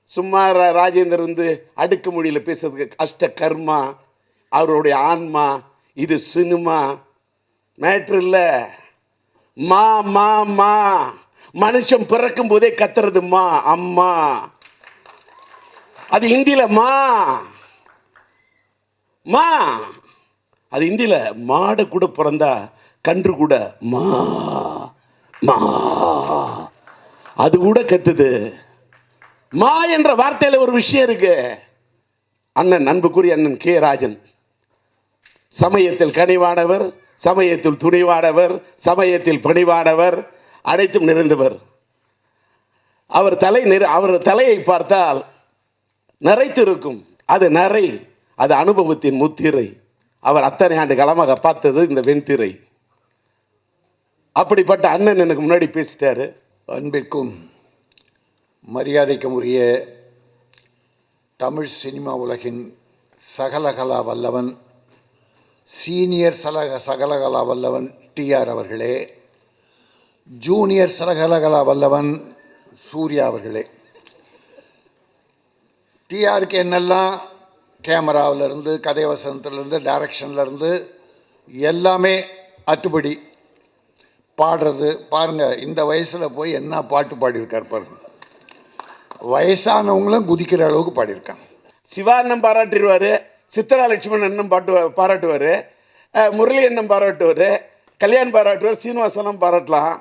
சும்மா ராஜேந்தர் வந்து அடுக்கு மொழியில் பேசுறதுக்கு அஷ்ட கர்மா, அவருடைய ஆன்மா, இது சினிமா மேட்ரு இல்லை. மா மா மா மனுஷன் பிறக்கும் போதே கத்துறது மா, அம்மா. அது இந்தியில மா மா, அது இந்தியில மாடு கூட பிறந்தா கன்று கூட மா மா, அது கூட கத்துது. மா என்ற வார்த்தையில ஒரு விஷயம் இருக்கு. அண்ணன், அன்புக்குரிய அண்ணன் கே ராஜன் சமயத்தில் கனிவானவர், சமயத்தில் துணிவானவர், சமயத்தில் பணிவானவர், அனைத்தும் நிறைந்தவர். அவர் தலையை பார்த்தால் நரைத்திருக்கும். அது நரை, அது அனுபவத்தின் முத்திரை. அவர் அத்தனை ஆண்டு காலமாக பார்த்தது இந்த வெண்திரை. அப்படிப்பட்ட அண்ணன் எனக்கு முன்னாடி பேசிட்டாரு. அன்பிற்கும் மரியாதைக்கும் உரிய தமிழ் சினிமா உலகின் சகலகலா வல்லவன், சீனியர் சகலகலா வல்லவன் டிஆர் அவர்களே, ஜூனியர் சகலகலா வல்லவன் சூர்யா அவர்களே. டிஆருக்கு என்னெல்லாம் கேமராவிலேருந்து, கதை வசனத்துலேருந்து, டைரக்ஷன்லேருந்து எல்லாமே அத்துப்படி. பாடுறது பாருங்கள், இந்த வயசில் போய் என்ன பாட்டு பாடியிருக்கார் பாருங்க. வயசானவங்களும் குதிக்கிற அளவுக்கு பாடியிருக்காங்க. சிவா அண்ணன் பாராட்டிடுவார், சித்ரா லட்சுமணன் அண்ணன் பாராட்டுவார், முரளி அண்ணன் பாராட்டுவார், கல்யாண் பாராட்டுவார், சீனிவாசனம் பாராட்டலாம்.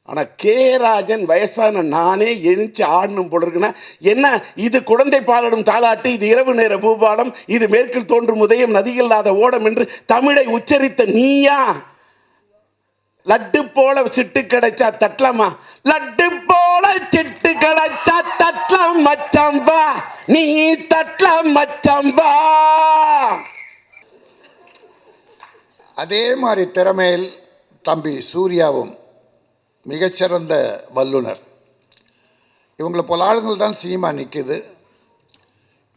ஆனால் கே ராஜன் வயசான நானே எழுந்து ஆடணும் போல இருக்குன்னா என்ன? இது குழந்தை பாலிடும் தாலாட்டு, இது இரவு நேர பூபாலம், இது மேற்கில் தோன்றும் உதயம், நதிகள் இல்லாத ஓடம் என்று தமிழை உச்சரித்த நீயா? லட்டு போல சிட்டு கிடைச்சா தட்டலாமா? லட்டு போல சிட்டு கிடைச்சா தட்டலாம் மச்சான் வா, நீ தட்டலாம் மச்சான் வா. அதே மாதிரி திறமையில் தம்பி சூர்யாவும் மிகச்சிறந்த வல்லுனர். இவங்களை போல ஆளுங்கள் தான் சினிமா நிற்குது.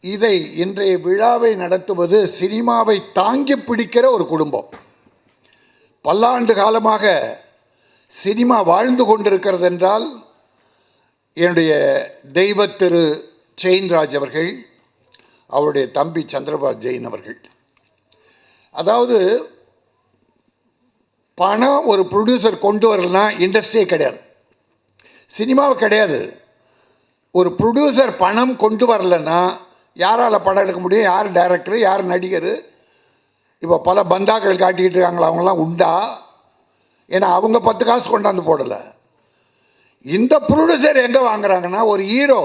இதை இன்றைய விழாவை நடத்துவது சினிமாவை தாங்கி பிடிக்கிற ஒரு குடும்பம். பல்லாண்டு காலமாக சினிமா வாழ்ந்து கொண்டிருக்கிறது என்றால் என்னுடைய தெய்வ திரு செயின்ராஜ் அவர்கள், அவருடைய தம்பி சந்திரபாபு ஜெயின் அவர்கள். அதாவது பணம் ஒரு ப்ரொடியூசர் கொண்டு வரலன்னா இண்டஸ்ட்ரியே கிடையாது, சினிமாவை கிடையாது. ஒரு ப்ரொடியூசர் பணம் கொண்டு வரலன்னா யாரால் படம் எடுக்க முடியும்? யார் டைரக்டரு, யார் நடிகர்? இப்போ பல பந்தாக்கள் காட்டிக்கிட்டு இருக்காங்களா, அவங்களாம் உண்டா? ஏன்னா அவங்க 10 காசு கொண்டாந்து போடலை. இந்த ப்ரொடியூசர் எங்கே வாங்குறாங்கன்னா, ஒரு ஹீரோ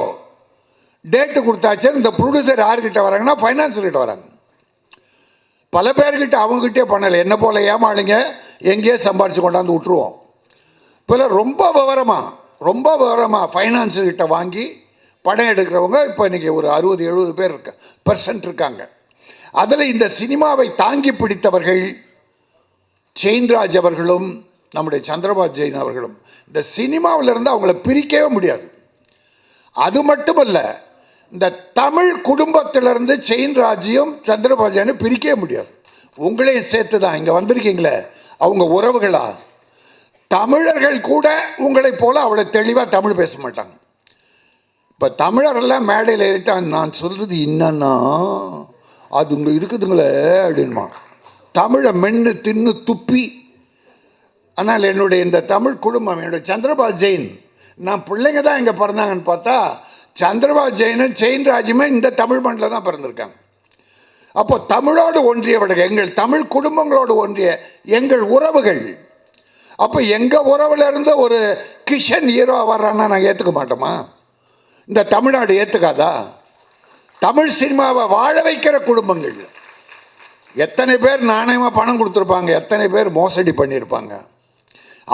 டேட்டு கொடுத்தாச்சு, இந்த ப்ரொடியூசர் யார்கிட்ட வராங்கன்னா ஃபைனான்ஸர்கிட்ட வராங்க. பல பேர்கிட்ட அவங்ககிட்டே பண்ணலை. என்ன போல் ஏமாளிங்க எங்கேயே சம்பாரித்து கொண்டாந்து விட்டுருவோம். இப்போ ரொம்ப விவரமாக ஃபைனான்ஸர்கிட்ட வாங்கி படம் எடுக்கிறவங்க இப்போ இன்றைக்கி ஒரு 60-70 பேர் % இருக்காங்க. அதில் இந்த சினிமாவை தாங்கி பிடித்தவர்கள் செயின்ராஜ் அவர்களும் நம்முடைய சந்திரபாபு ஜெயின் அவர்களும். இந்த சினிமாவிலிருந்து அவங்கள பிரிக்கவே முடியாது. அது மட்டுமல்ல, இந்த தமிழ் குடும்பத்திலிருந்து செயின்ராஜையும் சந்திரபாபு ஜெயினும் பிரிக்கவே முடியாது. உங்களையும் சேர்த்து தான் இங்கே வந்திருக்கீங்களே, அவங்க உறவுகளா? தமிழர்கள் கூட உங்களைப் போல அவ்வளோ தெளிவாக தமிழ் பேச மாட்டாங்க. இப்போ தமிழரெல்லாம் மேடையில் ஏறிட்டான், நான் சொல்கிறது என்னன்னா அது இங்கே இருக்குதுங்களே அப்படின்மா, தமிழை மென்று தின்னு துப்பி. ஆனால் என்னுடைய இந்த தமிழ் குடும்பம், என்னுடைய சந்திரபாபு ஜெயின், நான் பிள்ளைங்க தான் இங்கே பிறந்தாங்கன்னு பார்த்தா சந்திரபாபு ஜெயினும் செயின்ராஜுமே இந்த தமிழ் மண்ணில் தான் பிறந்திருக்காங்க. அப்போ தமிழோடு ஒன்றியவர்கள், எங்கள் தமிழ் குடும்பங்களோடு ஒன்றிய எங்கள் உறவுகள். அப்போ எங்கள் உறவில் இருந்து ஒரு கிஷன் ஹீரோ வர்றான்னா நாங்கள் ஏற்றுக்க மாட்டோமா? இந்த தமிழ்நாடு ஏற்றுக்காதா? தமிழ் சினிமாவை வாழ வைக்கிற குடும்பங்கள் எத்தனை பேர் நாணயமாக பணம் கொடுத்துருப்பாங்க, எத்தனை பேர் மோசடி பண்ணியிருப்பாங்க.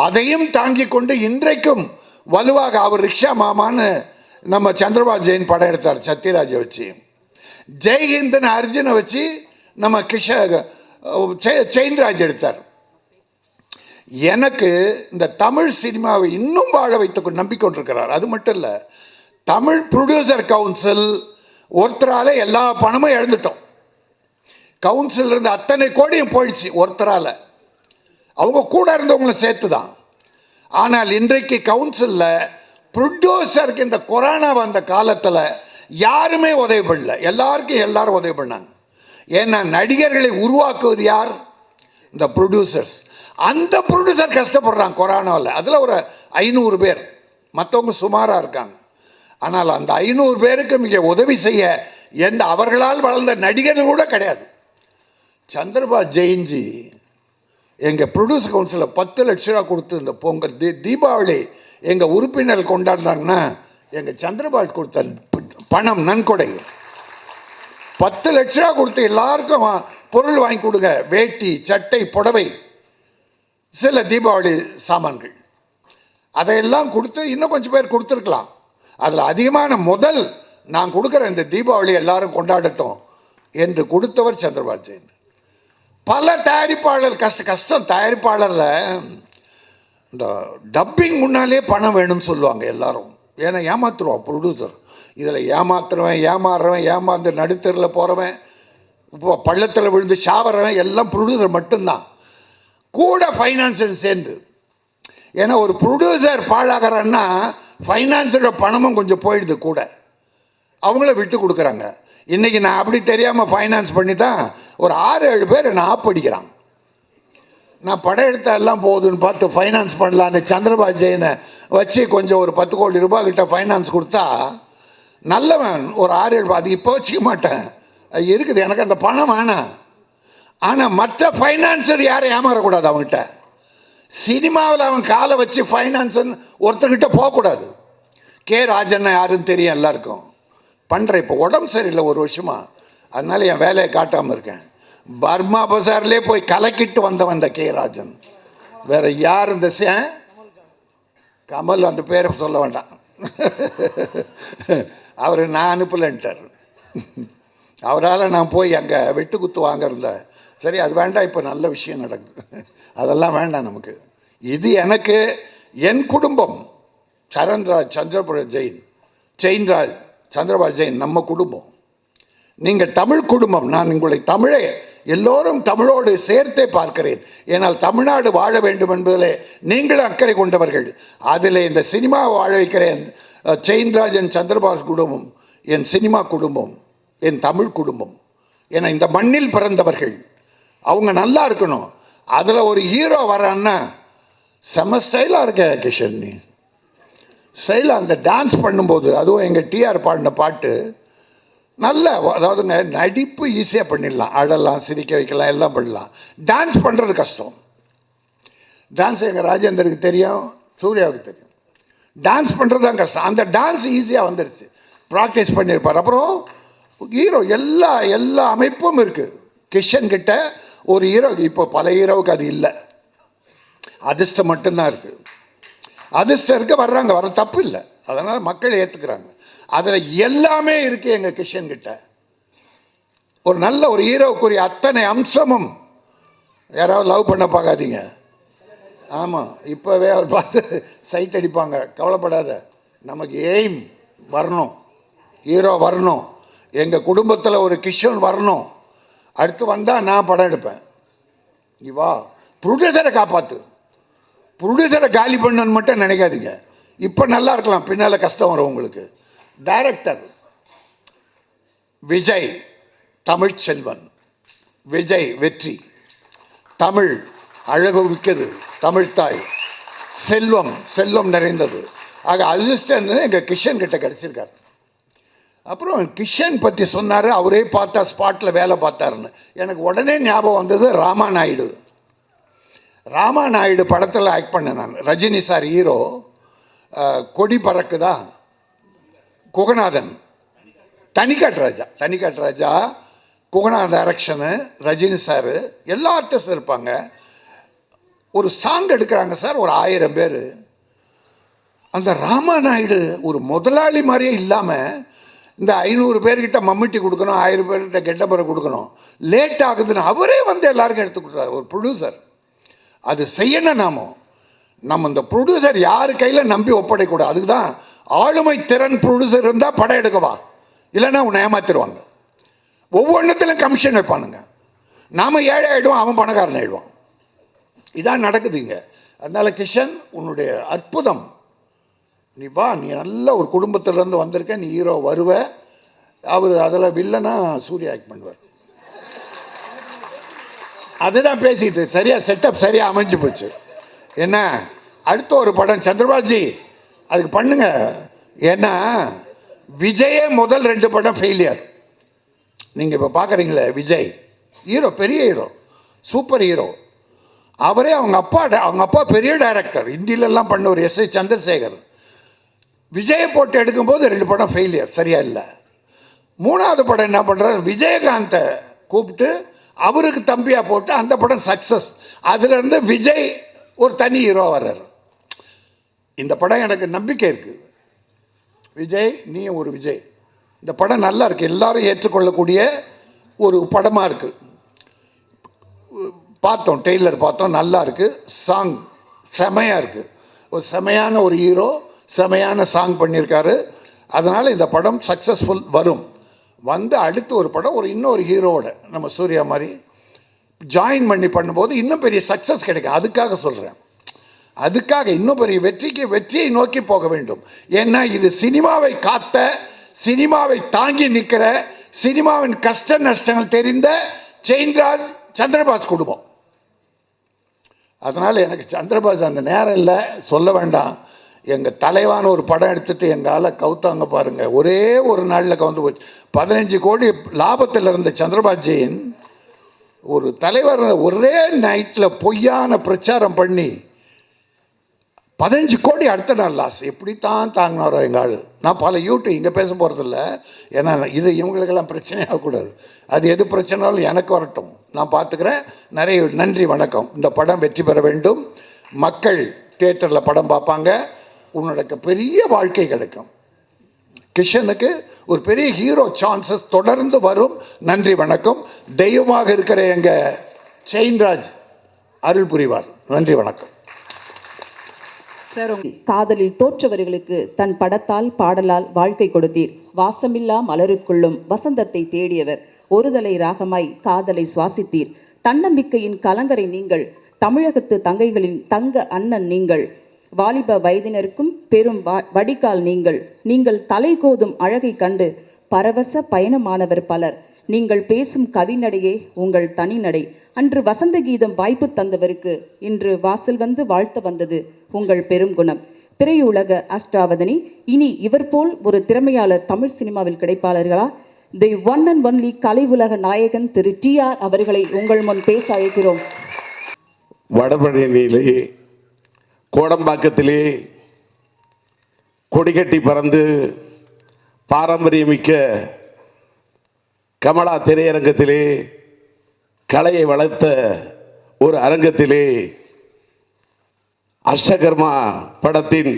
அதையும் தாங்கி கொண்டு இன்றைக்கும் வலுவாக அவர் ரிக்ஷா மாமான்னு நம்ம சந்திரபாபு ஜெயின் படம் எடுத்தார் சத்யராஜை வச்சு. ஜெய்ஹிந்த்னு அர்ஜுனை வச்சு நம்ம செயின்ராஜ் எடுத்தார். எனக்கு இந்த தமிழ் சினிமாவை இன்னும் வாழ வைத்து நம்பிக்கொண்டிருக்கிறார். அது மட்டும் இல்லை, தமிழ் ப்ரொடியூசர் கவுன்சில் ஒருத்தரால் எல்லா பணமும் இழந்துட்டோம். கவுன்சில் இருந்து அத்தனை கோடியும் போயிடுச்சு ஒருத்தரால், அவங்க கூட இருந்தவங்களை சேர்த்து தான். ஆனால் இன்றைக்கு கவுன்சிலில் ப்ரொடியூசருக்கு இந்த கொரோனா வந்த காலத்தில் யாருமே உதவி பண்ணல, எல்லாருக்கும் எல்லாரும் உதவி பண்ணாங்க. ஏன்னா நடிகர்களை உருவாக்குவது யார்? இந்த ப்ரொடியூசர்ஸ். அந்த ப்ரொடியூசர் கஷ்டப்படுறாங்க கொரோனாவில். அதில் ஒரு 500 பேர், மற்றவங்க சுமாராக இருக்காங்க. ஆனால் அந்த 500 பேருக்கு மிக உதவி செய்ய அவர்களால் வளர்ந்த நடிகர்கள் கூட கிடையாது. சந்திரபாபு ஜெயின்ஜி எங்கள் ப்ரொடியூசர் கவுன்சிலில் 10 லட்ச ரூபா கொடுத்து இந்த பொங்கல் தீபாவளி எங்கள் உறுப்பினர் கொண்டாடினாங்கன்னா எங்கள் சந்திரபாபு கொடுத்த பணம் நன்கொடை 10 லட்ச ரூபா கொடுத்து எல்லாருக்கும் பொருள் வாங்கி கொடுங்க, வேட்டி சட்டை புடவை சில தீபாவளி சாமான்கள், அதையெல்லாம் கொடுத்து இன்னும் கொஞ்சம் பேர் கொடுத்துருக்கலாம். அதில் அதிகமான முதல் நான் கொடுக்குற இந்த தீபாவளி எல்லாரும் கொண்டாடட்டும் என்று கொடுத்தவர் சந்திரபாபு ஜெயின். பல தயாரிப்பாளர் கஷ்டம். தயாரிப்பாளரில் இந்த டப்பிங் முன்னாலே பணம் வேணும்னு சொல்லுவாங்க எல்லாரும். ஏன்னா ஏமாத்துருவான் ப்ரொடியூசர். இதில் ஏமாறுறவன் ஏமாந்து நடுத்தரில் போகிறவன், இப்போ பள்ளத்தில் விழுந்து சாவறவன் எல்லாம் ப்ரொடியூசர் மட்டும்தான். கூட ஃபைனான்ஸில் சேர்ந்து. ஏன்னா ஒரு ப்ரொடியூசர் பாழாகிறான்னா ஃபைனான்ஸோட பணமும் கொஞ்சம் போயிடுது கூட, அவங்கள விட்டு கொடுக்குறாங்க. இன்றைக்கி நான் அப்படி தெரியாமல் ஃபைனான்ஸ் பண்ணி தான் ஒரு 6-7 பேர் நான் ஆப்படிக்கிறான். நான் படம் எடுத்த எல்லாம் போகுதுன்னு பார்த்து ஃபைனான்ஸ் பண்ணலான்னு சந்திரபாபு ஜெயினை வச்சு கொஞ்சம் ஒரு 10 கோடி ரூபாய் கிட்ட ஃபைனான்ஸ் கொடுத்தா நல்லவன் ஒரு 6-7, அது இப்போ வச்சுக்க மாட்டேன், அது இருக்குது, எனக்கு அந்த பணம் வேணாம். ஆனால் மற்ற ஃபைனான்சர் யாரும் ஏமாறக்கூடாது. அவங்ககிட்ட சினிமாவில் அவன் காலை வச்சு ஃபைனான்ஸன் ஒருத்தர்கிட்ட போகக்கூடாது. கே ராஜன் யாருன்னு தெரியும் எல்லாருக்கும். பண்ணுறேன், இப்போ உடம்பு சரியில்லை 1 வருஷமாக, அதனால என் வேலையை காட்டாமல் இருக்கேன். பர்மா பசார்லேயே போய் கலக்கிட்டு வந்தவன் இந்த கே ராஜன். வேற யார் இந்த கமல், அந்த பேரை சொல்ல வேண்டாம், அவர் நான் அனுப்பலன்ட்டார். அவரால் நான் போய் அங்கே வெட்டு குத்து வாங்கிருந்தேன். சரி, அது வேண்டாம், இப்போ நல்ல விஷயம் நடக்குது, அதெல்லாம் வேண்டாம் நமக்கு. இது எனக்கு என் குடும்பம். சந்திரபாபு ஜெயின்ராஜ் சந்திரபாபு ஜெயின் நம்ம குடும்பம். நீங்கள் தமிழ் குடும்பம். நான் உங்களை தமிழே எல்லோரும் தமிழோடு சேர்த்தே பார்க்கிறேன். ஏன்னால் தமிழ்நாடு வாழ வேண்டும் என்பதில் நீங்களும் அக்கறை கொண்டவர்கள். அதில் இந்த சினிமா வாழ வைக்கிறேன். ஜெயின்ராஜ் என் சந்திரபாபு குடும்பம், என் சினிமா குடும்பம், என் தமிழ் குடும்பம். ஏன்னா இந்த மண்ணில் பிறந்தவர்கள், அவங்க நல்லா இருக்கணும். அதில் ஒரு ஹீரோ வரான்னா செம ஸ்டைலாக இருக்க கிஷன், நீ ஸ்டைலாக அந்த டான்ஸ் பண்ணும்போது, அதுவும் எங்கள் டிஆர் பாடின பாட்டு நல்ல, அதாவதுங்க நடிப்பு ஈஸியாக பண்ணிடலாம், அழலாம், சிரிக்க வைக்கலாம், எல்லாம் பண்ணலாம். டான்ஸ் பண்ணுறது கஷ்டம். டான்ஸ் எங்கள் ராஜேந்தருக்கு தெரியும், சூர்யாவுக்கு தெரியும். டான்ஸ் பண்ணுறது தான் கஷ்டம். அந்த டான்ஸ் ஈஸியாக வந்துடுச்சு, ப்ராக்டிஸ் பண்ணியிருப்பார். அப்புறம் ஹீரோ எல்லா அமைப்பும் இருக்குது கிஷன் கிட்ட. ஒரு ஹீரோ, இப்போ பல ஹீரோவுக்கு அது இல்லை, அதிர்ஷ்டம் மட்டும்தான் இருக்குது. அதிர்ஷ்டம் இருக்க வர்றாங்க, வர தப்பு இல்லை, அதனால் மக்கள் ஏற்றுக்கிறாங்க. அதில் எல்லாமே இருக்குது எங்கள் கிஷன் கிட்ட. ஒரு நல்ல ஒரு ஹீரோவுக்குரிய அத்தனை அம்சமும். யாராவது லவ் பண்ண பார்க்காதீங்க. ஆமாம், இப்போவே அவர் பார்த்து சைட் அடிப்பாங்க, கவலைப்படாத. நமக்கு எய்ம் வரணும், ஹீரோ வரணும், எங்கள் குடும்பத்தில் ஒரு கிஷன் வரணும். அடுத்து வந்தால் நான் படம் எடுப்பேன். நீ வா, ப்ரொடியூசரை காப்பாற்று, ப்ரொடியூசரை காலி பண்ணணுன்னு மட்டும் நினைக்காதீங்க. இப்போ நல்லா இருக்கலாம், பின்னால் கஷ்டம் வரும் உங்களுக்கு. டைரக்டர் விஜய் தமிழ்ச்செல்வன், விஜய் வெற்றி, தமிழ் அழகு மிக்கது, தமிழ்தாய், செல்வம் நிறைந்தது. ஆக அசிஸ்டன்ட் எங்கள் கிஷன் கிட்ட கிடச்சிருக்காரு. அப்புறம் கிஷன் பற்றி சொன்னார், அவரே பார்த்தா ஸ்பாட்டில் வேலை பார்த்தாருன்னு. எனக்கு உடனே ஞாபகம் வந்தது ராமாநாயுடு படத்தில் ஆக்ட் பண்ணேன் நான். ரஜினி சார் ஹீரோ, கொடி பறக்குதா, குகநாதன், தனிக்காட்டு ராஜா, குகநாதன் டைரக்ஷனு, ரஜினி சார், எல்லா ஆர்டிஸ்டும் இருப்பாங்க. ஒரு சாங் எடுக்கிறாங்க சார், ஒரு 1000 பேர். அந்த ராமாநாயுடு ஒரு முதலாளி மாதிரியே இல்லாமல், இந்த 500 பேர்கிட்ட மம்முட்டி கொடுக்கணும், 1000 பேர்கிட்ட கெட்டப்பரை கொடுக்கணும், லேட் ஆகுதுன்னு அவரே வந்து எல்லாருக்கும் எடுத்து கொடுத்தாரு. ஒரு ப்ரொடியூசர் அது செய்யணும். நம்ம இந்த ப்ரொடியூசர் யார் கையில் நம்பி ஒப்படைக்கூடாது. அதுக்கு தான் ஆளுமை திறன் ப்ரொடியூசர் இருந்தால் படம் எடுக்கவா, இல்லைன்னா உன்னை ஏமாத்திடுவாங்க. ஒவ்வொன்றுத்திலும் கமிஷன் வைப்பானுங்க. நாம் ஏழை ஆகிடுவோம், அவன் பணக்காரன் ஆகிடுவான். இதான் நடக்குதுங்க. அதனால் கிஷன், உன்னுடைய அற்புதம். நீ வா, நீ நல்ல ஒரு குடும்பத்திலேருந்து வந்திருக்க, நீ ஹீரோ வருவ. அவர் அதில் வில்லனா சூர்யா ஆக்ட் பண்ணுவார். அதுதான் பேசிட்டு சரியாக செட்டப் சரியாக அமைஞ்சு போச்சு. என்ன அடுத்த ஒரு படம் சந்திரபாஜி அதுக்கு பண்ணுங்க. ஏன்னா விஜயே முதல் 2 படம் ஃபெயிலியர். நீங்கள் இப்போ பார்க்குறீங்களே விஜய் ஹீரோ, பெரிய ஹீரோ, சூப்பர் ஹீரோ. அவரே அவங்க அப்பா பெரிய டைரக்டர், ஹிந்திலெல்லாம் பண்ணவர் எஸ். சந்திரசேகர். விஜயை போட்டு எடுக்கும்போது 2 படம் ஃபெயிலியர், சரியா இல்லை. 3வது படம் என்ன பண்ணுறாரு, விஜயகாந்தை கூப்பிட்டு அவருக்கு தம்பியாக போட்டு அந்த படம் சக்ஸஸ். அதுலேருந்து விஜய் ஒரு தனி ஹீரோ வர்றார். இந்த படம் எனக்கு நம்பிக்கை இருக்குது. விஜய் நீ ஒரு விஜய், இந்த படம் நல்லா இருக்குது, எல்லாரும் ஏற்றுக்கொள்ளக்கூடிய ஒரு படமாக இருக்குது. பார்த்தோம், டெய்லர் பார்த்தோம், நல்லா இருக்குது. சாங் செமையாக இருக்குது. ஒரு செமையான ஒரு ஹீரோ, செமையான சாங் பண்ணியிருக்காரு. அதனால் இந்த படம் சக்ஸஸ்ஃபுல் வரும். வந்து அடுத்து ஒரு படம் இன்னொரு ஹீரோவோட நம்ம சூர்யா மாதிரி ஜாயின் பண்ணி பண்ணும்போது இன்னும் பெரிய சக்ஸஸ் கிடைக்கும். அதுக்காக சொல்கிறேன், அதுக்காக இன்னும் பெரிய வெற்றியை நோக்கி போக வேண்டும். ஏன்னா இது சினிமாவை காத்த, சினிமாவை தாங்கி நிற்கிற, சினிமாவின் கஷ்ட நஷ்டங்கள் தெரிந்த செயின்ராஜ் சந்திரபாஸ் குடும்பம். அதனால் எனக்கு சந்திரபாஸ் அந்த நேரம் இல்லை, சொல்ல வேண்டாம். எங்கள் தலைவான ஒரு படம் எடுத்துகிட்டு எங்கள் ஆளை கவுத்தாங்க பாருங்கள். ஒரே ஒரு நாளில் கவுந்து போச்சு. 15 கோடி லாபத்தில் இருந்த சந்திரபாஜியின் ஒரு தலைவர் ஒரே நைட்டில் பொய்யான பிரச்சாரம் பண்ணி 15 கோடி அடுத்த நாள் லாஸ். எப்படித்தான் தாங்கினாரோ எங்கள் ஆள். நான் பல இங்கே பேச போகிறதில்ல, ஏன்னா இது இவங்களுக்கெல்லாம் பிரச்சனையாகக்கூடாது. அது எது பிரச்சனைனாலும் எனக்கு வரட்டும், நான் பார்த்துக்கிறேன். நிறைய நன்றி, வணக்கம். இந்த படம் வெற்றி பெற வேண்டும். மக்கள் தியேட்டரில் படம் பார்ப்பாங்க. உன்னோட பெரிய வாழ்க்கை கிடைக்கும். கிஷனுக்கு ஒரு பெரிய ஹீரோ சான்சஸ் தொடர்ந்து வரும். நன்றி, வணக்கம். தெய்வமாக இருக்கிற எங்கள் செயின்ராஜ் அருள் புரிவார். நன்றி, வணக்கம். காதலில் தோற்றவர்களுக்கு தன் படத்தால் பாடலால் வாழ்க்கை கொடுத்தீர். வாசமில்லா மலருக்குள்ளும் வசந்தத்தை தேடியவர். ஒருதலை ராகமாய் காதலை சுவாசித்தீர். தன்னம்பிக்கையின் கலங்கரை நீங்கள். தமிழகத்து தங்கைகளின் தங்க அண்ணன் நீங்கள். வாலிப வயதினருக்கும் பெரும் வடிகால் நீங்கள். நீங்கள் தலை கோதும் அழகை கண்டு பரவச பயணமானவர் பலர். நீங்கள் பேசும் கவிநடையே உங்கள் தனிநடை. அன்று வசந்த கீதம் வாய்ப்பு தந்தவருக்கு இன்று வாசல் வந்து வாழ்த்த வந்தது உங்கள் பெரும் குணம். திரையுலக அஷ்டாவதனி. இனி இவர் போல் ஒரு திறமையாளர் தமிழ் சினிமாவில் கிடைப்பாளர்களா? தி ஒன் அண்ட் ஒன்லி கலை உலக நாயகன் திரு TR அவர்களை உங்கள் முன் பேச அழைக்கிறோம். வடபழனியிலே கோடம்பாக்கத்திலே கொடிகட்டி பறந்து பாரம்பரியமிக்க கமலா திரையரங்கத்திலே கலையை வளர்த்த ஒரு அரங்கத்திலே அஷ்டகர்மா படத்தின்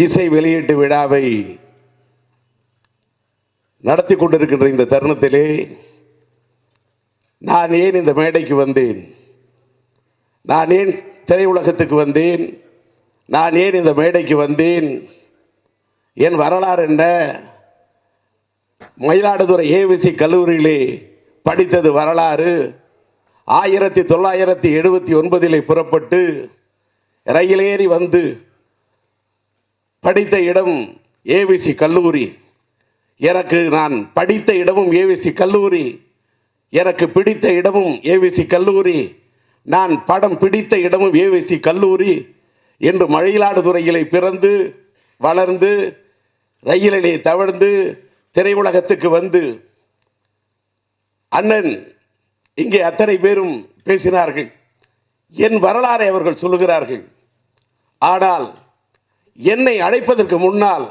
இசை வெளியீட்டு விழாவை நடத்தி கொண்டிருக்கின்ற இந்த தருணத்திலே நான் ஏன் இந்த மேடைக்கு வந்தேன், நான் ஏன் திரையுலகத்துக்கு வந்தேன், நான் ஏன் இந்த மேடைக்கு வந்தேன், என் வரலாறு என்ன? மயிலாடுதுறை AVC கல்லூரியிலே படித்தது வரலாறு. 1979 புறப்பட்டு ரயிலேறி வந்து படித்த இடம் AVC கல்லூரி. எனக்கு நான் படித்த இடமும் AVC கல்லூரி, எனக்கு பிடித்த இடமும் AVC கல்லூரி, நான் படம் பிடித்த இடமும் AVC கல்லூரி என்று மயிலாடுதுறையிலே பிறந்து வளர்ந்து ரயிலிலே தவழ்ந்து திரையுலகத்துக்கு வந்து அண்ணன் இங்கே அத்தனை பேரும் பேசினார்கள். என் வரலாறை அவர்கள் சொல்லுகிறார்கள். ஆனால் என்னை அழைப்பதற்கு முன்னால்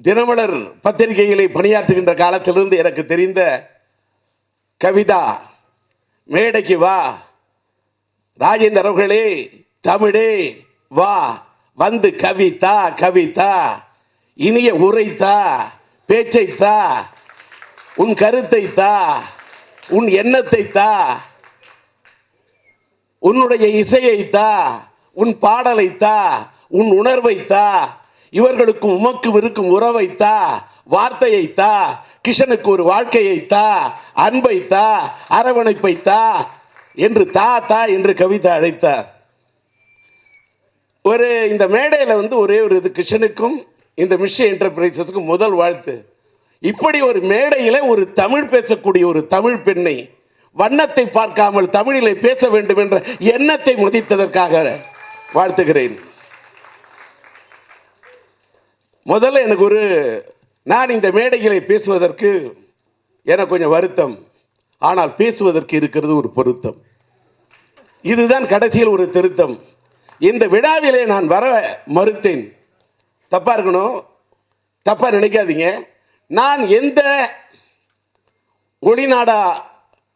தினமலர் பத்திரிகைகளை பணியாற்றுகின்ற காலத்திலிருந்து எனக்கு தெரிந்த கவிதா, மேடைக்கு வா, ராஜேந்தர் அவர்களே, தமிழே வா, வந்து கவிதா கவிதா, இனிய உரைத்தா, பேச்சைத்தா, உன் கருத்தைத்தா, உன் எண்ணத்தைத்தா, உன்னுடைய இசையைத்தா, உன் பாடலைத்தா, உன் உணர்வைத்தா, இவர்களுக்கும் உமக்கும் இருக்கும் உறவைத்தா, வார்த்தையைத்தா, கிஷனுக்கு ஒரு வாழ்க்கையைத்தா, அன்பைத்தா, அரவணைப்பைத்தா என்று தா என்று கவிதா அழைத்தார். இந்த மேடையில் ஒரே ஒரு இது, கிஷனுக்கும் இந்த மிஷன் என்டர்பிரைசஸ்க்கு முதல் வாழ்த்து. இப்படி ஒரு மேடையில் ஒரு தமிழ் பேசக்கூடிய ஒரு தமிழ் பெண்ணை வண்ணத்தை பார்க்காமல் தமிழிலே பேச வேண்டும் என்ற எண்ணத்தை முதித்ததற்காக வாழ்த்துகிறேன். முதல்ல எனக்கு நான் இந்த மேடைகளை பேசுவதற்கு எனக்கு கொஞ்சம் வருத்தம், ஆனால் பேசுவதற்கு இருக்கிறது ஒரு பொருத்தம். இதுதான் கடைசியில் ஒரு திருத்தம். இந்த விழாவிலே நான் வர மறுத்தேன். தப்பா இருக்கணும், தப்பா நினைக்காதீங்க. நான் எந்த ஒளிநாடா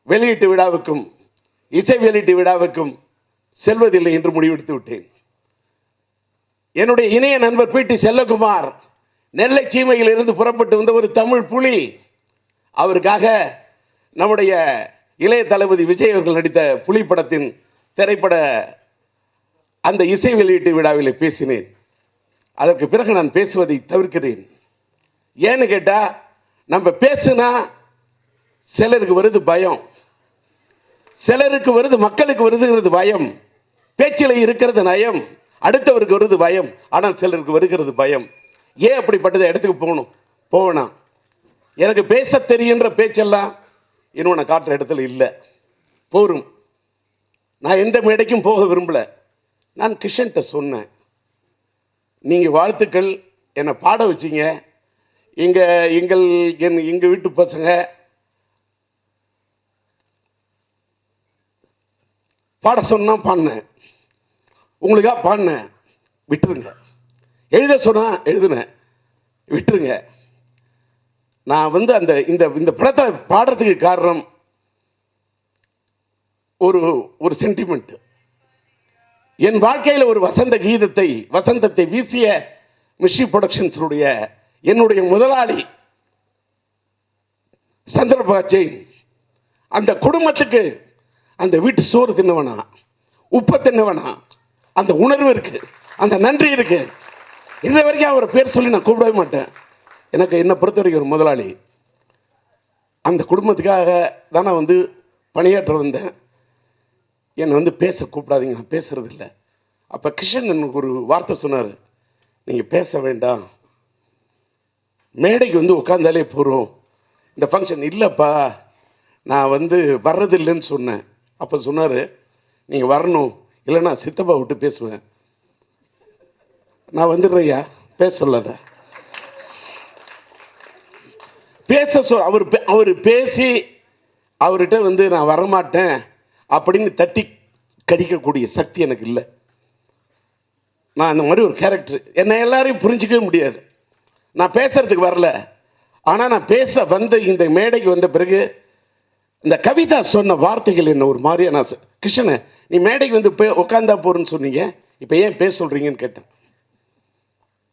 வெளியீட்டு விழாவுக்கும் இசை வெளியீட்டு விழாவுக்கும் செல்வதில்லை என்று முடிவெடுத்து விட்டேன். என்னுடைய இணைய நண்பர் பி.டி. செல்லகுமார் நெல்லை சீமையில் இருந்து புறப்பட்டு வந்த ஒரு தமிழ் புலி. அவருக்காக நம்முடைய இளைய தளபதி விஜய் அவர்கள் நடித்த புலி படத்தின் திரைப்பட அந்த இசை வெளியீட்டு விழாவில் பேசினேன். அதற்கு பிறகு நான் பேசுவதை தவிர்க்கிறேன். ஏன்னு கேட்டால், நம்ம பேசுனா சிலருக்கு வருது பயம், சிலருக்கு வருது, மக்களுக்கு வருதுங்கிறது பயம், பேச்சில் இருக்கிறது நயம், அடுத்தவருக்கு வருது பயம், ஆனால் சிலருக்கு வருகிறது பயம். ஏன் அப்படிப்பட்டதை இடத்துக்கு போகணும்? எனக்கு பேச தெரியுன்ற பேச்செல்லாம் இன்னும் நான் காட்டுற இடத்துல இல்லை, போரும். நான் எந்த மேடைக்கும் போக விரும்பலை. நான் கிஷன்கிட்ட சொன்னேன், நீங்கள் வாழ்த்துக்கள் என்னை பாட வச்சிங்க. எங்கள் வீட்டு பசங்க பாட சொன்னா பாடினேன், உங்களுக்காக பாடினேன், விட்டுருங்க. எழுத சொன்னா எழுதுனேன், விட்டுருங்க. நான் அந்த இந்த படத்தை பாடுறதுக்கு காரணம் ஒரு சென்டிமெண்ட். என் வாழ்க்கையில் ஒரு வசந்தத்தை வீசிய மிஷி புரொடக்ஷன்ஸுடைய என்னுடைய முதலாளி சந்திரபாபு ஜெயின், அந்த குடும்பத்துக்கு அந்த வீட்டு சோறு தின்னவனா, உப்பை தின்னவனா, அந்த உணர்வு இருக்கு, அந்த நன்றி இருக்கு. இன்ன வரைக்கும் அவரை பேர் சொல்லி நான் கூப்பிடவே மாட்டேன். என்னை பொறுத்த வரைக்கும் ஒரு முதலாளி. அந்த குடும்பத்துக்காக தான் நான் பணியாற்ற வந்தேன். என்னை பேச கூப்பிடாதீங்க, நான் பேசுறது இல்லை. அப்போ கிஷன் எனக்கு ஒரு வார்த்தை சொன்னார், நீங்கள் பேச வேண்டாம், மேடைக்கு உட்காந்தாலே போகிறோம், இந்த ஃபங்க்ஷன் இல்லைப்பா, நான் வர்றதில்லைன்னு சொன்னேன். அப்போ சொன்னார், நீங்கள் வரணும், இல்லைன்னா சித்தப்பா விட்டு பேசுவேன். நான் வந்துடுறையா, பேச சொல்லாத, அவர் பேசி அவர்கிட்ட நான் வரமாட்டேன் அப்படின்னு தட்டி கடிக்கக்கூடிய சக்தி எனக்கு இல்லை. நான் அந்த மாதிரி ஒரு கேரக்டர். என்னை எல்லாரையும் புரிஞ்சிக்கவே முடியாது. நான் பேசுறதுக்கு வரல, ஆனால் நான் பேச இந்த மேடைக்கு வந்த பிறகு இந்த கவிதா சொன்ன வார்த்தைகள் என்ன ஒரு மாதிரியா. நான் கிருஷ்ணனை, நீ மேடைக்கு உட்காந்தா போறேன்னு சொன்னீங்க, இப்போ ஏன் பேச சொல்றீங்கன்னு கேட்டேன்.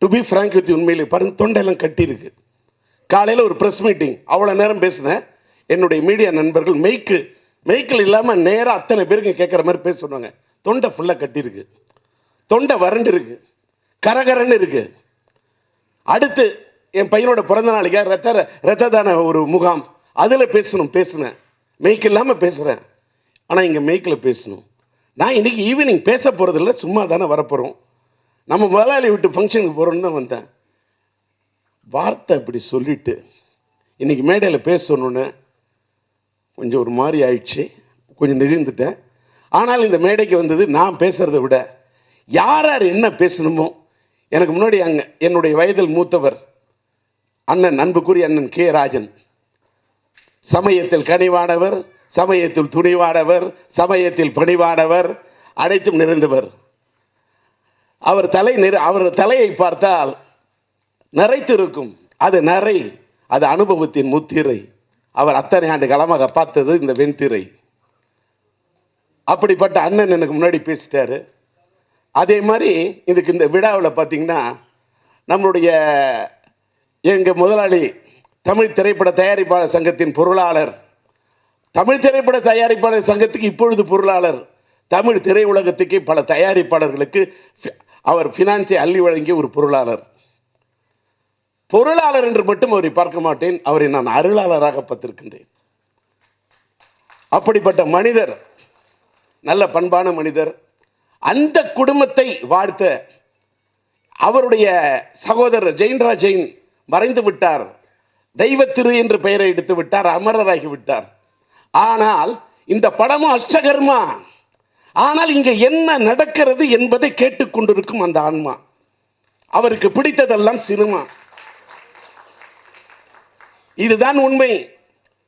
டு பி ஃப்ராங்க் வித், உண்மையிலே பாருங்க, தொண்டையெல்லாம் கட்டியிருக்கு. காலையில் ஒரு ப்ரெஸ் மீட்டிங், அவ்வளோ நேரம் பேசினேன். என்னுடைய மீடியா நண்பர்கள் மெய்க்கில் இல்லாமல் நேராக அத்தனை பேருக்கு கேட்குற மாதிரி பேச சொன்னாங்க. தொண்டை ஃபுல்லாக கட்டியிருக்கு, தொண்டை வறண்டு இருக்கு, கரகரன்னு இருக்கு. அடுத்து என் பையனோட பிறந்த நாளைக்கு ரத்த தான ஒரு முகாம், அதில் பேசினேன். மெய்க்கு இல்லாமல் பேசுகிறேன், ஆனால் இங்கே மெய்க்கில் பேசணும். நான் இன்றைக்கி ஈவினிங் பேச போகிறதில்ல, சும்மா தானே வரப்போகிறோம், நம்ம முதலாளி விட்டு ஃபங்க்ஷனுக்கு போகிறோன்னு தான் வந்தேன். வார்த்தை இப்படி சொல்லிவிட்டு இன்றைக்கி மேடையில் பேசணுன்னு கொஞ்சம் ஒரு மாதிரி ஆயிடுச்சு, கொஞ்சம் நெகிழ்ந்துட்டேன். ஆனால் இந்த மேடைக்கு வந்தது நான் பேசுகிறத விட யார் என்ன பேசணுமோ. எனக்கு முன்னாடி என்னுடைய வயதில் மூத்தவர் அண்ணன், அன்புக்குரிய அண்ணன் கே. ராஜன், சமயத்தில் கனிவானவர், சமயத்தில் துணிவானவர், சமயத்தில் பணிவானவர், அனைத்தும் நிறைந்தவர். அவர் தலையை பார்த்தால் நிறைத்திருக்கும், அது நிறை, அது அனுபவத்தின் முத்திரை. அவர் அத்தனை ஆண்டு காலமாக பார்த்தது இந்த வெண்திரை. அப்படிப்பட்ட அண்ணன் எனக்கு முன்னாடி பேசிட்டாரு. அதே மாதிரி இந்த விழாவில் பார்த்தீங்கன்னா எங்கள் முதலாளி தமிழ் திரைப்பட தயாரிப்பாளர் சங்கத்தின் பொருளாளர், தமிழ் திரைப்பட தயாரிப்பாளர் சங்கத்துக்கு இப்பொழுது பொருளாளர், தமிழ் திரையுலகத்துக்கு பல தயாரிப்பாளர்களுக்கு அவர் ஃபினான்ஸை அள்ளி வழங்கிய ஒரு பொருளாளர் என்று மட்டும் அவரை பார்க்க மாட்டேன், அவரை நான் அருளாளராக பார்த்திருக்கின்றேன். அப்படிப்பட்ட மனிதர், நல்ல பண்பான மனிதர். அந்த குடும்பத்தை வாழ்த்த அவருடைய சகோதரர் ஜெயின்ரா ஜெயின் மறைந்து விட்டார். தெய்வத்திரு என்று பெயரை எடுத்து விட்டார், அமரராகி விட்டார். ஆனால் இந்த படமும் அஷ்டகர்மா. ஆனால் இங்கே என்ன நடக்கிறது என்பதை கேட்டுக்கொண்டிருக்கும் அந்த ஆன்மா. அவருக்கு பிடித்ததெல்லாம் சினிமா. இதுதான் உண்மை.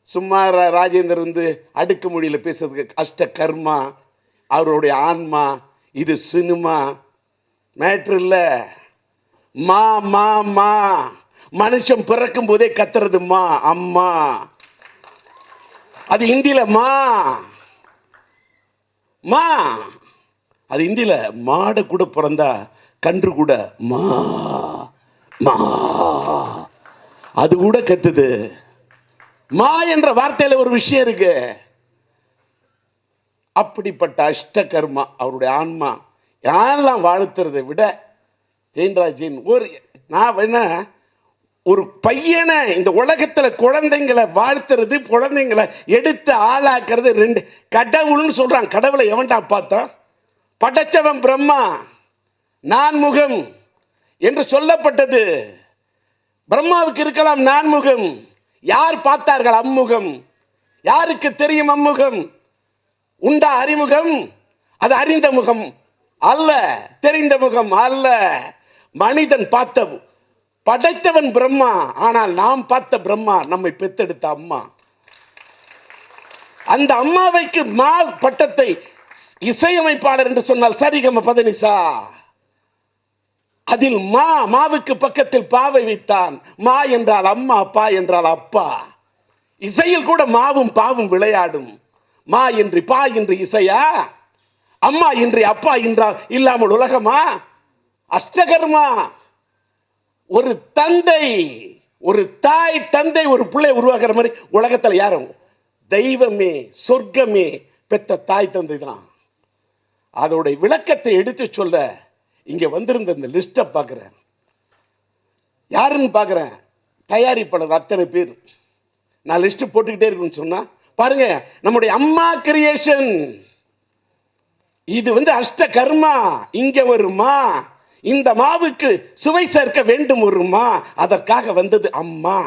சும்மா ராஜேந்தர் வந்து அடுக்கு மொழியில் பேசுறதுக்கு அஷ்டகர்மா, அவருடைய ஆன்மா, இது சினிமா மேட்ரு இல்லை. மா மா மா மனுஷன் பிறக்கும் போதே கத்துறது மா, அம்மா. அது இந்தியில மா மா. அது இந்தியில மாடு கூட பிறந்தா கன்று கூட மா மா, அது கூட கத்துது. மா என்ற வார்த்தையில ஒரு விஷயம் இருக்கு. அப்படிப்பட்ட அஷ்டகர்மா அவருடைய ஆன்மா. யாரெல்லாம் வாழ்த்துறதை விட ஜெயின்ராஜின் நான் வேணா ஒரு பையனை இந்த உலகத்தில் குழந்தைங்களை வாழ்த்துறது, குழந்தைங்களை எடுத்து ஆளாக்குறது ரெண்டு. கடவுள்னு சொல்றான். கடவுளை எவன்டா பார்த்தா? படைச்சவன் பிரம்மா. நான்முகம் என்று சொல்லப்பட்டது. பிரம்மாவுக்கு இருக்கலாம் நான்முகம். யார் பார்த்தார்கள் அம்முகம்? யாருக்கு தெரியும் அம்முகம்? உண்டா அறிமுகம்? அது அறிந்த முகம் அல்ல, தெரிந்த முகம் அல்ல. மனிதன் பார்த்த படைத்தவன் பிரம்மா. ஆனால் நாம் பார்த்த பிரம்மா நம்மை பெத்தெடுத்த அம்மா. அந்த அம்மாவைக்கு மா பட்டத்தை இசையமைப்பாளர் என்று சொன்னால் சரிகம பதனிசா. அதில் மாவுக்கு பக்கத்தில் பாவை வைத்தான். மா என்றால் அம்மா, பா என்றால் அப்பா. இசையில் கூட மாவும் பாவும் விளையாடும். மா இன்றி பா இன்றி இசையா? அம்மா இன்றி அப்பா என்றால் இல்லாமல் உலகமா? அஷ்டகர்மா. ஒரு தந்தை, ஒரு தாய் தந்தை ஒரு பிள்ளை உருவாக்குற மாதிரி உலகத்தில் யாரும் தெய்வமே சொர்க்கமே பெத்த தாய் தந்தை தான். அதோடைய விளக்கத்தை எடுத்து சொல்ல இங்க வந்திருந்த இந்த லிஸ்ட்டை பார்க்குறேன். யாருன்னு பார்க்குறேன்? தயாரிப்பாளர் அத்தனை பேர். நான் லிஸ்ட் போட்டுக்கிட்டே இருக்குன்னு சொன்னா பாருங்க, நம்முடைய அம்மா கிரியேஷன். இது அஷ்டகர்மா. இங்க ஒரு மா, இந்த மாவுக்கு சுவை சேர்க்க வேண்டும் ஒரு மா. அதற்காக வந்தது அம்மா.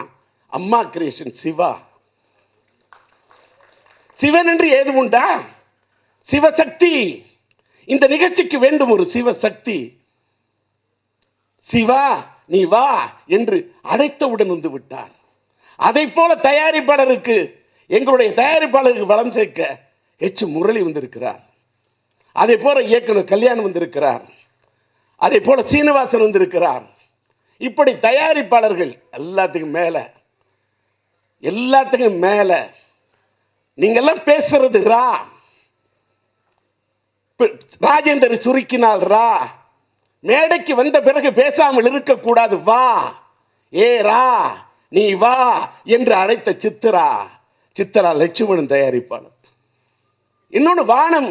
அம்மா கிரியேஷன் சிவா. சிவன் என்று ஏது உண்டா? சிவசக்தி. இந்த நிகழ்ச்சிக்கு வேண்டும் ஒரு சிவசக்தி. சிவா நீ வா என்று அழைத்தவுடன் வந்து விட்டார். அதை போல தயாரிப்பாளருக்கு, எங்களுடைய தயாரிப்பாளருக்கு வளம் சேர்க்க எச் முரளி வந்திருக்கிறார். அதே போல இயக்குனர் கல்யாணம் வந்திருக்கிறார். அதே போல சீனிவாசன் வந்திருக்கிறார். இப்படி தயாரிப்பாளர்கள் எல்லாத்துக்கும் மேல, எல்லாத்துக்கும் மேல நீங்க எல்லாம் பேசுறது ரா. ராஜேந்தர் சுருக்கினால் ரா. மேடைக்கு வந்த பிறகு பேசாமல் இருக்கக்கூடாது. வா ஏ ரா நீ வா என்று அழைத்த சித்ரா லட்சுமணன் தயாரிப்பாளர். இன்னொன்று வானம்.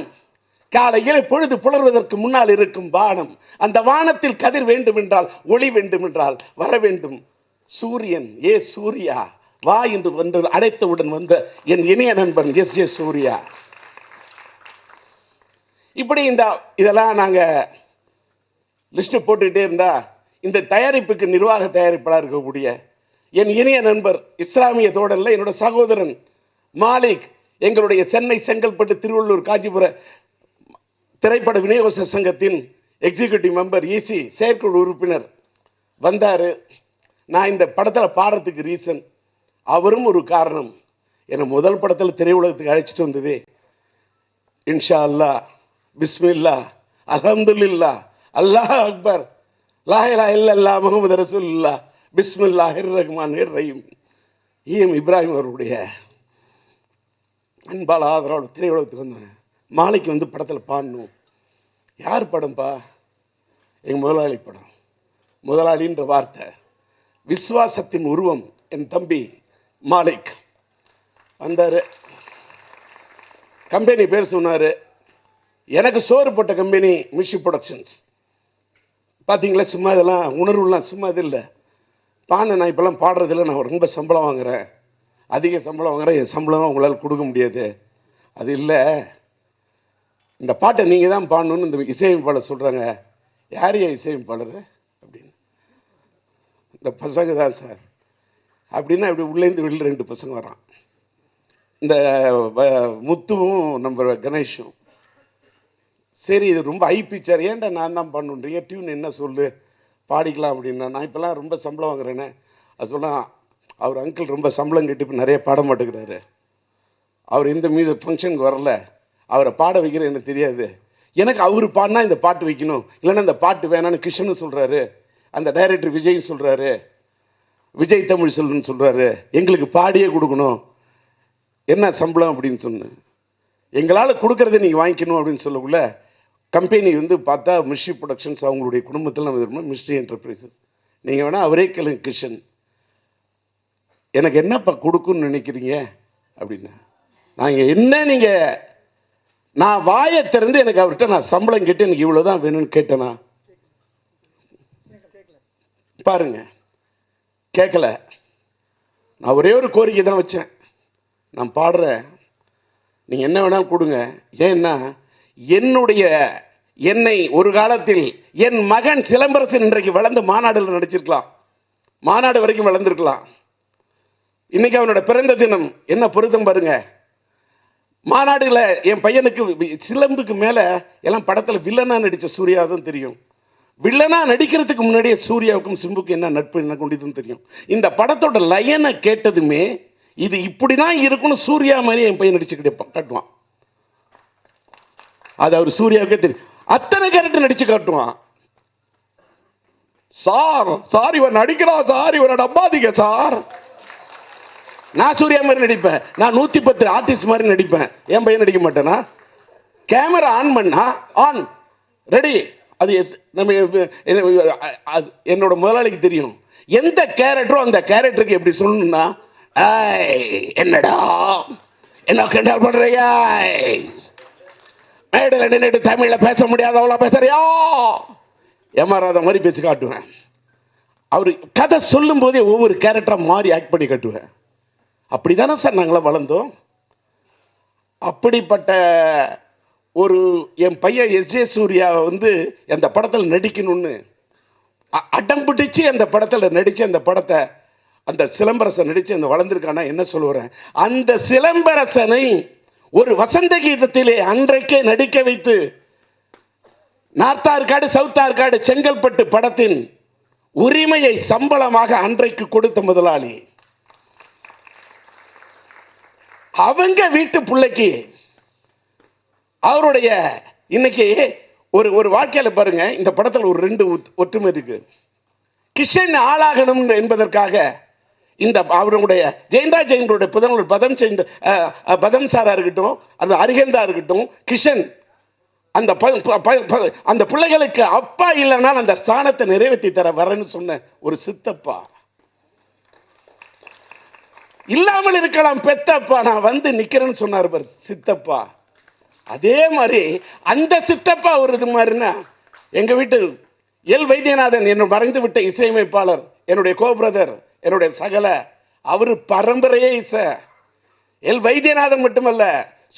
காலையில் பொழுது புலர்வதற்கு முன்னால் இருக்கும் வானம். அந்த வானத்தில் கதிர் வேண்டும் என்றால், ஒளி வேண்டும் என்றால் வர வேண்டும் சூரியன். ஏ சூர்யா வா என்று அழைத்தவுடன் வந்த என் இணைய நண்பன் எஸ்.ஜே. சூர்யா. இப்படி இதெல்லாம் நாங்கள் லிஸ்ட்டு போட்டுக்கிட்டே இருந்தா, இந்த தயாரிப்புக்கு நிர்வாக தயாரிப்பாளர் இருக்கக்கூடிய என் இணைய நண்பர் இஸ்லாமிய தோழல்ல என்னோட சகோதரன் மாலிக், எங்களுடைய சென்னை, செங்கல்பட்டு, திருவள்ளூர், காஞ்சிபுர திரைப்பட விநியோக சங்கத்தின் எக்ஸிக்யூட்டிவ் மெம்பர், இசி செயற்குழு உறுப்பினர் வந்தார். நான் இந்த படத்தில் பாடுறதுக்கு ரீசன் அவரும் ஒரு காரணம். என்னை முதல் படத்தில் திரையுலகத்துக்கு அழைச்சிட்டு வந்ததே. இன்ஷா அல்லா, பிஸ்மில்லா, அல்ஹம்துலில்லா, அல்லாஹ் அக்பர், லா இலாஹ இல்லல்லாஹ் முஹம்மது ரசூலுல்லாஹ், பிஸ்மில்லாஹிர் ரஹ்மானிர் ரஹீம். இப்ராஹிம் அவருடைய அன்பால் ஆதரவோட திரையுலகத்துக்கு வந்தேன். மாலைக்கு படத்தில் பாடணும். யார் படம்பா? எங்கள் முதலாளி படம். முதலாளின்ற வார்த்தை, விஸ்வாசத்தின் உருவம். என் தம்பி மாலிக் வந்தார். கம்பெனி பேர் சொன்னார். எனக்கு சோறு போட்ட கம்பெனி மிஷி ப்ரொடக்ஷன்ஸ். பார்த்தீங்களா, சும்மா இதெல்லாம் உணர்வுலாம் சும்மா இது இல்லை. பானை நான் இப்போல்லாம் பாடுறதில்ல. நான் ரொம்ப சம்பளம் வாங்குகிறேன், அதிக சம்பளம் வாங்குகிறேன். என் சம்பளம் உங்களால் கொடுக்க முடியாது. அது இல்லை, இந்த பாட்டை நீங்கள் தான் பாடணுன்னு இந்த இசையமைப்பாளர் சொல்கிறாங்க. யார் இசையமைப்பாளர்? இந்த பசங்க தான் சார் அப்படின்னா இப்படி உள்ளேருந்து வெளியில் 2 பசங்க வரான். இந்த முத்துவும் நம்ம கணேஷும். சரி இது ரொம்ப ஹை பிக்சர், ஏன்டா நான் தான் பண்ணுன்றீங்க, டியூன் என்ன சொல்லு பாடிக்கலாம் அப்படின்னா. நான் இப்போலாம் ரொம்ப சம்பளம் வாங்குறேன்னு அது சொன்னால் அவர் அங்கிள் ரொம்ப சம்பளம் கட்டி இப்போ நிறைய பாட மாட்டேங்கிறாரு. அவர் இந்த ஃபங்க்ஷனுக்கு வரல, அவரை பாட வைக்கிற எனக்கு தெரியாது, எனக்கு அவர் பாடினா இந்த பாட்டு வைக்கணும், இல்லைன்னா இந்த பாட்டு வேணான்னு கிருஷ்ணன் சொல்கிறாரு, அந்த டைரக்டர் விஜய் சொல்கிறாரு, விஜய் தமிழ் செல்வன் சொல்கிறாரு, எங்களுக்கு பாடியே கொடுக்கணும், என்ன சம்பளம் அப்படின்னு சொன்னேன். எங்களால் கொடுக்குறத நீங்கள் வாங்கிக்கணும் அப்படின்னு சொல்லக்குள்ள கம்பெனி வந்து பார்த்தா மிஸ்ட்ரி ப்ரொடக்ஷன்ஸ், அவங்களுடைய குடும்பத்தில் நம்ம இருக்கணும், மிஸ்ட்ரி என்டர்பிரைசஸ். நீங்கள் வேணால் அவரே கேளுங்க கிருஷ்ணன், எனக்கு என்னப்பா கொடுக்குன்னு நினைக்கிறீங்க அப்படின்னா. நாங்கள் என்ன நீங்கள், நான் வாயை திறந்து எனக்கு அவர்கிட்ட நான் சம்பளம் கேட்டு எனக்கு இவ்வளோ தான் வேணும்னு கேட்டேனா? பாருங்க, கேட்கல. நான் ஒரே ஒரு கோரிக்கை தான் வச்சேன், நான் பாடுறேன், நீங்கள் என்ன வேணாலும் கொடுங்க. ஏன்னா என்னை ஒரு காலத்தில் என் மகன் சிலம்பரசன் இன்றைக்கு வளர்ந்து மாநாடுல நடிச்சிருக்கலாம், மாநாடு வரைக்கும் வளர்ந்துருக்கலாம். இன்னைக்கு அவனோட பிறந்த தினம், என்ன பொருத்தம் பாருங்க. மாநாடுல என் பையனுக்கு சிலம்புக்கு மேலே எல்லாம் படத்தில் வில்லனா நடித்த சூர்யா தான் தெரியும். வில்லனா நடிக்கிறதுக்கு முன்னாடியே சூர்யாவுக்கும் சிம்புக்கும் என்ன நட்பு என்ன கொண்டிதுன்னு தெரியும். இந்த படத்தோட லயனை கேட்டதுமே இது இப்படி தான் இருக்குன்னு சூர்யா மாதிரி என் பையன் நடிச்சு காட்டுவான். அது அவர் சூர்யாவுக்கே தெரியும். அத்தனை கேரக்டர் நடிச்சு காட்டுவான். சார் இவர் நடிக்கிறான் சார், இவரை நம்பாதீங்க சார். நான் சூர்யா மாதிரி நடிப்பேன், நான் 110 ஆர்டிஸ்ட் மாதிரி நடிப்பேன், என் பையன் நடிக்க மாட்டேனா? கேமரா ஆன் பண்ணா ஆன் ரெடி, அது நம்ம என்னோட முதலாளிக்கு தெரியும் எந்த கேரக்டரும் அந்த கேரக்டருக்கு எப்படி சொல்லணும்னா, என்னடா என்ன கிண்டல் பண்றியா, மேடையில் நின்றுட்டு தமிழில் பேச முடியாத அவ்வளோ பேசுறியா, ஏமாறாத மாதிரி பேசி காட்டுவேன். அவர் கதை சொல்லும் போதே ஒவ்வொரு கேரக்டராக மாறி ஆக்ட் பண்ணி காட்டுவேன். அப்படி தானே சார் நாங்களாம் வளர்ந்தோம். அப்படிப்பட்ட ஒரு என் பையன் எஸ்ஜே சூர்யா வந்து அந்த படத்தில் நடிக்கணும்னு அடம் பிடிச்சி அந்த படத்தில் நடித்து அந்த படத்தை அந்த சிலம்பரசன் நடித்து அந்த வளர்ந்துருக்கானா என்ன சொல்லுறேன். அந்த சிலம்பரசனை ஒரு வசந்த கீதத்திலே அன்றைக்கே நடிக்க வைத்து நார்த் ஆற்காடு சவுத் ஆற்காடு செங்கல்பட்டு படத்தின் உரிமையை சம்பளமாக அன்றைக்கு கொடுத்த முதலாளி. அவங்க வீட்டு பிள்ளைக்கு அவருடைய இன்னைக்கு ஒரு வாழ்க்கையில் பாருங்க, இந்த படத்தில் ஒரு 2 ஒற்றுமை இருக்கு. கிஷன் ஆளாகணும் என்பதற்காக இந்த அவருடைய ஜெயந்தருடைய புதனூர் பதம் சாரா இருக்கட்டும், அந்த அரிகந்தா இருக்கட்டும், கிஷன் அந்த பிள்ளைகளுக்கு அப்பா இல்லைன்னா அந்த ஸ்தானத்தை நிறைவேற்றி தர வரேன்னு சொன்ன ஒரு சித்தப்பா. இல்லாமல் இருக்கலாம் பெத்தப்பா, நான் வந்து நிக்கிறேன்னு சொன்னார் சித்தப்பா. அதே மாதிரி அந்த சித்தப்பா ஒரு இது மாதிரினா எங்க வீட்டு எல் வைத்தியநாதன், என்னோட மறைந்து விட்ட இசையமைப்பாளர், என்னுடைய கோ பிரதர், என்னுடைய சகல, அவர் பரம்பரையே இசை. எல் வைத்தியநாதன் மட்டுமல்ல,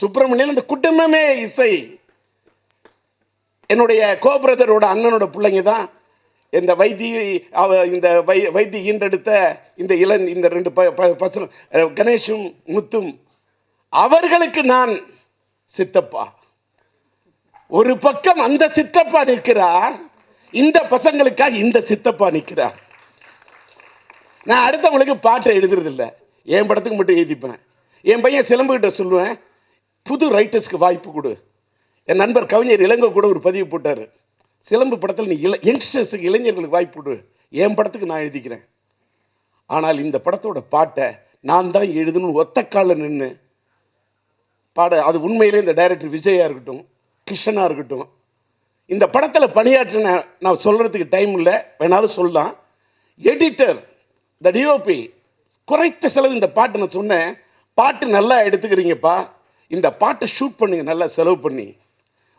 சுப்பிரமணியன், அந்த குடும்பமே இசை. என்னுடைய கோ பிரதரோட அண்ணனோட பிள்ளைங்க தான் இந்த வைத்தி ஈண்டெடுத்த இந்த 2 பசங்க கணேஷும் முத்தும். அவர்களுக்கு நான் சித்தப்பா. ஒரு பக்கம் அந்த சித்தப்பா நிற்கிறார், இந்த பசங்களுக்காக இந்த சித்தப்பா நிற்கிறார். நான் அடுத்தவங்களுக்கு பாட்டை எழுதுறதில்லை, என் படத்துக்கு மட்டும் எழுதிப்பேன். என் பையன் சிலம்புகிட்ட சொல்லுவேன், புது ரைட்டர்ஸ்க்கு வாய்ப்பு கொடு. என் நண்பர் கவிஞர் இளங்கோ கூட ஒரு பதிவு போட்டார், சிலம்பு படத்தில் நீ யங்ஸ்டர்ஸுக்கு இளைஞர்களுக்கு வாய்ப்பு கொடு, என் படத்துக்கு நான் எழுதிக்கிறேன். ஆனால் இந்த படத்தோட பாட்டை நான் தான் எழுதணும்னு ஒத்த காலில் நின்று பாட, அது உண்மையிலே இந்த டைரக்டர் விஜயா இருக்கட்டும், கிருஷ்ணனாக இருக்கட்டும், இந்த படத்தில் பணியாற்றின நான் சொல்கிறதுக்கு டைம் இல்லை, வேணாலும் சொல்லலாம். எடிட்டர், த டிஓபி, குறைத்த செலவு இந்த பாட்டு. நான் சொன்னேன், பாட்டு நல்லா எடுத்துக்கிறீங்கப்பா, இந்த பாட்டை ஷூட் பண்ணுங்க நல்லா செலவு பண்ணி.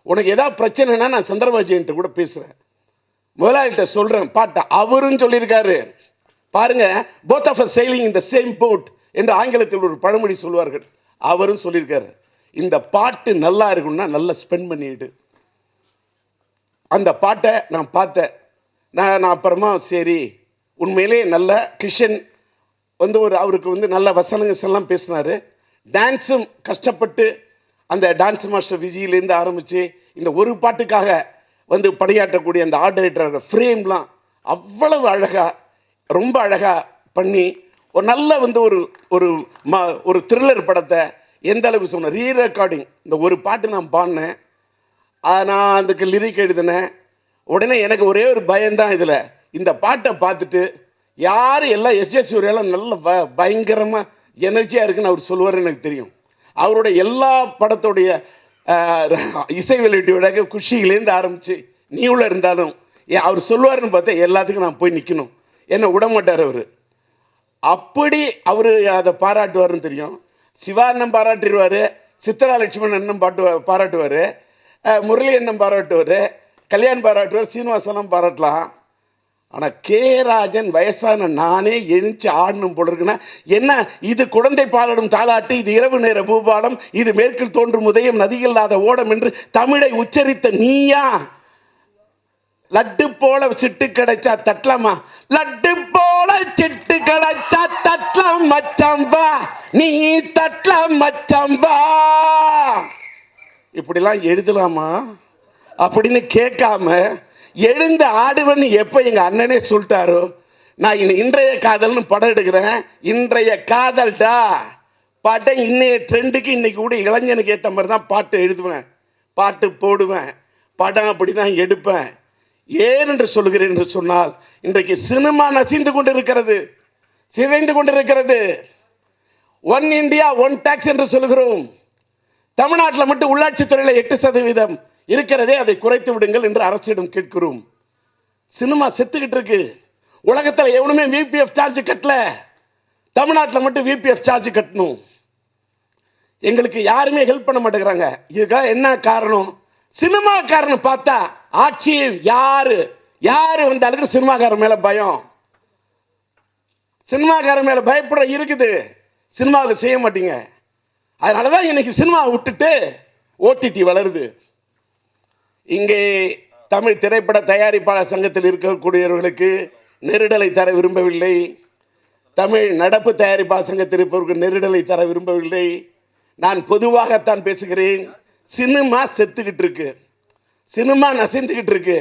உனக்கு ஏதாவது பிரச்சனைனா நான் சந்திரபாஜின்ட்டு கூட பேசுகிறேன், முதலாளிகிட்ட சொல்கிறேன் பாட்டை. அவரும் சொல்லியிருக்காரு பாருங்க, both of sailing in the same boat என்று ஆங்கிலத்தில் ஒரு பழமொழி சொல்வார்கள். அவரும் சொல்லியிருக்காரு, இந்த பாட்டு நல்லா இருக்குன்னா நல்லா ஸ்பெண்ட் பண்ணிட்டு. அந்த பாட்டை நான் பார்த்தேன். நான் அப்புறமா சரி உண்மையிலே நல்ல கிஷன் வந்து அவருக்கு வந்து நல்ல வசனங்கள் எல்லாம் பேசினார். டான்ஸும் கஷ்டப்பட்டு அந்த டான்ஸ் மாஸ்டர் விஜயிலேருந்து ஆரம்பித்து இந்த ஒரு பாட்டுக்காக வந்து பணியாற்றக்கூடிய அந்த ஆர்ட் டைரக்டர் ஃப்ரேம்லாம் அவ்வளவு அழகாக ரொம்ப அழகாக பண்ணி ஒரு நல்ல வந்து ஒரு த்ரில்லர் படத்தை எந்த அளவுக்கு சொன்ன ரீ ரெக்கார்டிங். இந்த ஒரு பாட்டு நான் பாடினேன், நான் அதுக்கு லிரிக் எழுதினேன். உடனே எனக்கு ஒரே ஒரு பயம்தான், இதில் இந்த பாட்டை பார்த்துட்டு யார் எல்லாம் எஸ்ஜே சூர்யாலாம் நல்ல பயங்கரமாக எனர்ஜியாக இருக்குன்னு அவர் சொல்லுவார்னு எனக்கு தெரியும். அவருடைய எல்லா படத்துடைய இசை வெளியீட்டோட குஷியிலேருந்து ஆரம்பித்து நீவுல இருந்தாலும் அவர் சொல்லுவார்னு பார்த்தா எல்லாத்துக்கும் நான் போய் நிற்கணும், என்னை விட மாட்டார் அவர். அப்படி அவர் அதை பாராட்டுவார்னு தெரியும். சிவா அண்ணன் பாராட்டிடுவார், சித்ரா லட்சுமணன் அண்ணன் பாராட்டுவார், முரளி அண்ணன் பாராட்டுவார், கல்யாண் பாராட்டுவார், சீனிவாசனம் பாராட்டலாம். ஆனால் கே ராஜன் வயசான நானே எழுந்து ஆடணும் போல இருக்குன்னா என்ன, இது குழந்தை பாலிடும் தாலாட்டு, இது இரவு நேர பூபாலம், இது மேற்கில் தோன்றும் உதயம் நதியில்லாத ஓடம் என்று தமிழை உச்சரித்த நீயா? லட்டு போல சிட்டு கிடைச்சா தட்டலாமா, லட்டு போல சிட்டு கிடைச்சா தட்டலாம் மச்சாம் வா, நீ தட்டலாம் மச்சாம் வா. இப்படிலாம் எழுதலாமா அப்படின்னு கேட்காம எழுந்து ஆடுவன்னு எப்போ எங்கள் அண்ணனே சொல்லிட்டாரோ, நான் இன்றைய காதல்னு படம் எடுக்கிறேன். இன்றைய காதல்டா பாட்டை இன்னைய ட்ரெண்டுக்கு இன்னைக்கு கூட இளைஞனுக்கு ஏற்ற மாதிரி தான் பாட்டு எழுதுவேன், பாட்டு போடுவேன், படம் அப்படி தான் எடுப்பேன். ஏன் என்று சொல்கிறேன் என்று சொன்னால், இன்றைக்கு சினிமா நசிந்து கொண்டு இருக்கிறது, சிதைந்து கொண்டிருக்கிறது. ஒன் இந்தியா ஒன் டாக்ஸ் என்று சொல்கிறோம். தமிழ்நாட்டில் மட்டும் உள்ளாட்சித்துறையில் 8% இருக்கிறதே, அதை குறைத்து விடுங்கள் என்று அரசிடம் கேட்கிறோம். சினிமா செத்துக்கிட்டு இருக்கு. உலகத்தில் எவனுமே விபிஎஃப் சார்ஜ் கட்டல, தமிழ்நாட்டில் மட்டும் விபிஎஃப் சார்ஜ் கட்டணும். எங்களுக்கு யாருமே ஹெல்ப் பண்ண மாட்டேங்கிறாங்க. இதுக்காக என்ன காரணம்? சினிமாக்காரனை பார்த்தா ஆட்சி யாரு வந்தாலும் சினிமாக்காரன் மேல பயம், சினிமாக்காரன் மேல பயப்பட இருக்குது. சினிமாவுக்கு செய்ய மாட்டீங்க. அதனாலதான் இன்னைக்கு சினிமாவை விட்டுட்டு ஓடிடி வளருது. இங்கே தமிழ் திரைப்பட தயாரிப்பாளர் சங்கத்தில் இருக்கக்கூடியவர்களுக்கு நெருடலை தர விரும்பவில்லை, தமிழ் நடப்பு தயாரிப்பாளர் சங்கத்தில் இருப்பவர்களுக்கு நெருடலை தர விரும்பவில்லை. நான் பொதுவாகத்தான் பேசுகிறேன். சினிமா செத்துக்கிட்டு இருக்கு, சினிமா நசிந்துக்கிட்டு இருக்கு.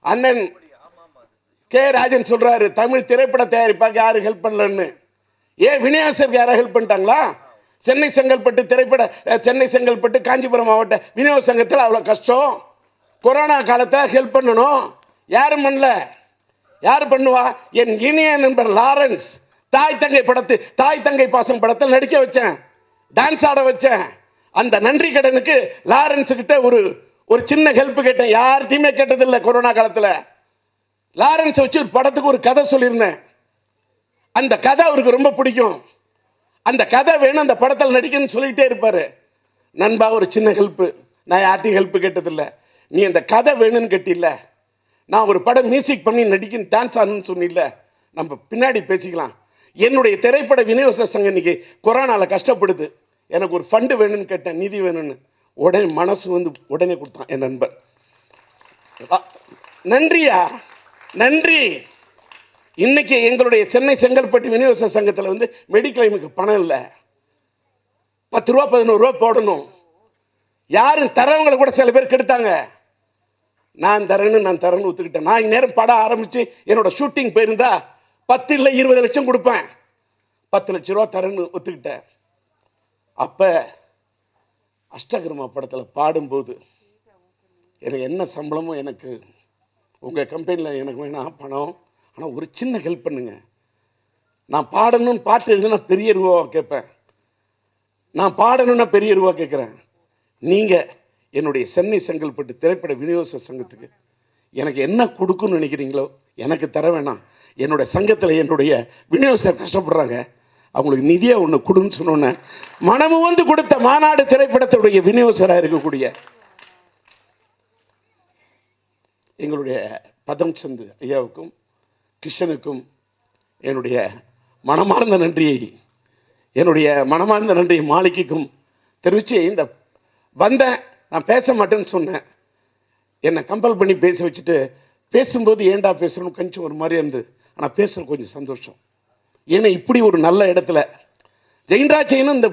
அண்ணன் கே ராஜன் சொல்றாரு, தமிழ் திரைப்பட தயாரிப்பாக யாரும் ஹெல்ப் பண்ணலன்னு. ஏன் விநியோகஸ்தருக்கு யாரும் ஹெல்ப் பண்ணிட்டாங்களா? சென்னை செங்கல்பட்டு காஞ்சிபுரம் மாவட்ட விநியோக சங்கத்தில் அவ்வளோ கஷ்டம். கொரோனா காலத்தில் ஹெல்ப் பண்ணணும், யாரும் பண்ணல. யார் பண்ணுவா? என் இனிய நண்பர் லாரன்ஸ் தாய் தங்கை பாசம் படத்தில் நடிக்க வச்சேன், டான்ஸ் ஆட வச்சேன். அந்த நன்றி கடனுக்கு லாரன்ஸ் கிட்ட ஒரு சின்ன ஹெல்ப் கேட்டேன், யார்கிட்டையுமே கேட்டதில்லை. கொரோனா காலத்தில் லாரன்ஸ் வச்சு ஒரு படத்துக்கு ஒரு கதை சொல்லியிருந்தேன். அந்த கதை அவருக்கு ரொம்ப பிடிக்கும். அந்த கதை வேணும், அந்த படத்தில் நடிக்கணும்னு சொல்லிக்கிட்டே இருப்பார். நண்பா ஒரு சின்ன ஹெல்ப்பு, நான் யார்ட்டையும் ஹெல்ப்பு கேட்டதில்லை, நீ அந்த கதை வேணும்னு கேட்டில்ல, நான் ஒரு படம் மியூசிக் பண்ணி நடிக்கணும் டான்ஸ் ஆடணும்னு சொன்னில்ல, நம்ம பின்னாடி பேசிக்கலாம். என்னுடைய திரைப்பட விநியோக சங்கம் இன்னைக்கு கொரோனாவில் கஷ்டப்படுது, எனக்கு ஒரு ஃபண்டு வேணும்னு கேட்டேன், நிதி வேணும்னு. உடனே மனசு வந்து உடனே கொடுத்தான் என் நண்பர். நன்றியா, நன்றி. இன்னைக்கு எங்களுடைய சென்னை செங்கல்பட்டு விநியோக சங்கத்தில் வந்து மெடிக்ளைமுக்கு பணம் இல்லை, 10 ரூபா 11 ரூபா போடணும். யாரும் தரவங்களை கூட சில பேர் கெடுத்தாங்க. நான் தரேன்னு ஒத்துக்கிட்டேன். நான் இந்நேரம் படம் ஆரம்பித்து என்னோட ஷூட்டிங் போயிருந்தா 10 இல்லை 20 லட்சம் கொடுப்பேன். 10 லட்ச ரூபா தரேன்னு ஒத்துக்கிட்டேன். அப்போ அஷ்டகிரமா படத்தில் பாடும்போது எனக்கு என்ன சம்பளமோ, எனக்கு உங்கள் கம்பெனியில் எனக்கு வேணாம் பணம், ஆனால் ஒரு சின்ன ஹெல்ப் பண்ணுங்க. நான் பாடணும்னு பாட்டு எழுதுனா பெரிய ரூபாவை கேட்பேன், நான் பாடணும்னா பெரிய ரூபா கேட்குறேன். நீங்கள் என்னுடைய சென்னை செங்கல்பட்டு திரைப்பட விநியோக சங்கத்துக்கு எனக்கு என்ன கொடுக்குன்னு நினைக்கிறீங்களோ எனக்கு தர வேணாம். என்னுடைய சங்கத்தில் என்னுடைய விநியோகஸ்தர் கஷ்டப்படுறாங்க, அவங்களுக்கு நிதியாக ஒன்று கொடுன்னு சொன்னோன்னே மனமு வந்து கொடுத்த மாநாடு திரைப்படத்துடைய விநியோகஸ்தராக இருக்கக்கூடிய எங்களுடைய பதம் சந்து ஐயாவுக்கும் கிருஷ்ணனுக்கும் என்னுடைய மனமார்ந்த நன்றியை மாளிகைக்கும் தெரிவித்து இந்த வந்தேன். நான் பேச மாட்டேன்னு சொன்னேன், என்னை கம்பல் பண்ணி பேச வச்சுட்டு பேசும்போது ஏண்டா பேசணும்னு கொஞ்சம் ஒரு மாதிரி இருந்தது. ஆனால் பேசுகிற கொஞ்சம் சந்தோஷம். ஏன்னா இப்படி ஒரு நல்ல இடத்துல ஜெயின்ராஜைனும் இந்த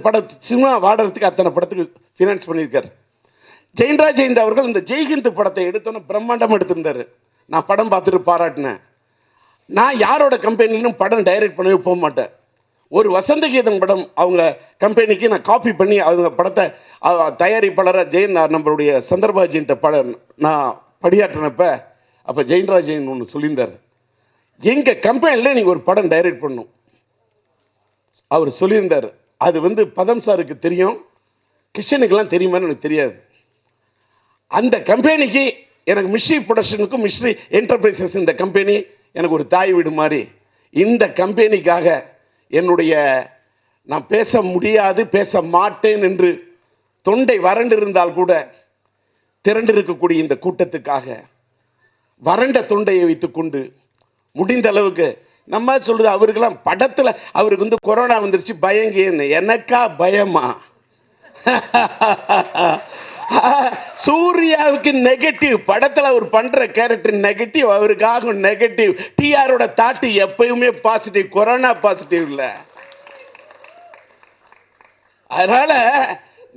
சினிமா வாடுறதுக்கு அத்தனை படத்துக்கு ஃபினான்ஸ் பண்ணியிருக்கார். ஜெயின் அவர்கள் இந்த ஜெய்ஹிந்த் படத்தை எடுத்தோன்னே பிரம்மாண்டம் எடுத்திருந்தார். நான் படம் பார்த்துட்டு பாராட்டினேன். நான் யாரோட கம்பெனிலும் படம் டைரக்ட் பண்ணவே போக மாட்டேன். ஒரு வசந்த கீதம் படம் அவங்க கம்பெனிக்கு நான் காப்பி பண்ணி அவங்க படத்தை தயாரிப்பாளராக நம்மளுடைய சந்தர்பாஜின்ட்ட படம் நான் படியாற்றினப்ப அப்போ ஜெயின்ராஜன் ஒன்று சொல்லியிருந்தார், எங்கள் கம்பெனியில் நீங்கள் ஒரு படம் டைரக்ட் பண்ணணும் அவர் சொல்லியிருந்தார். அது பதம் சாருக்கு தெரியும், கிருஷ்ணனுக்கெல்லாம் தெரியுமான்னு எனக்கு தெரியாது. அந்த கம்பெனிக்கு எனக்கு மிஸ்ரி ப்ரொடக்ஷனுக்கும் மிஸ்ரி என்டர்பிரைசஸ் இந்த கம்பெனி எனக்கு ஒரு தாய் வீடு மாதிரி. இந்த கம்பெனிக்காக நான் பேச முடியாது, பேச மாட்டேன் என்று தொண்டை வறண்டு இருந்தால் கூட திரண்டிருக்கக்கூடிய இந்த கூட்டத்துக்காக வறண்ட தொண்டையை வைத்துக்கொண்டு முடிந்த அளவுக்கு நம்ம சொல்லுது. அவருக்கெல்லாம் படத்தில் அவருக்கு கொரோனா வந்துருச்சு பயங்கேன்னு, எனக்கா பயமா? சூர்யாவுக்கு நெகட்டிவ் படத்தில் அவர் பண்ணுற கேரக்டர் நெகட்டிவ், அவருக்காக நெகட்டிவ். டிஆரோட தாட்டு எப்பயுமே பாசிட்டிவ், கொரோனா பாசிட்டிவ் இல்லை. அதனால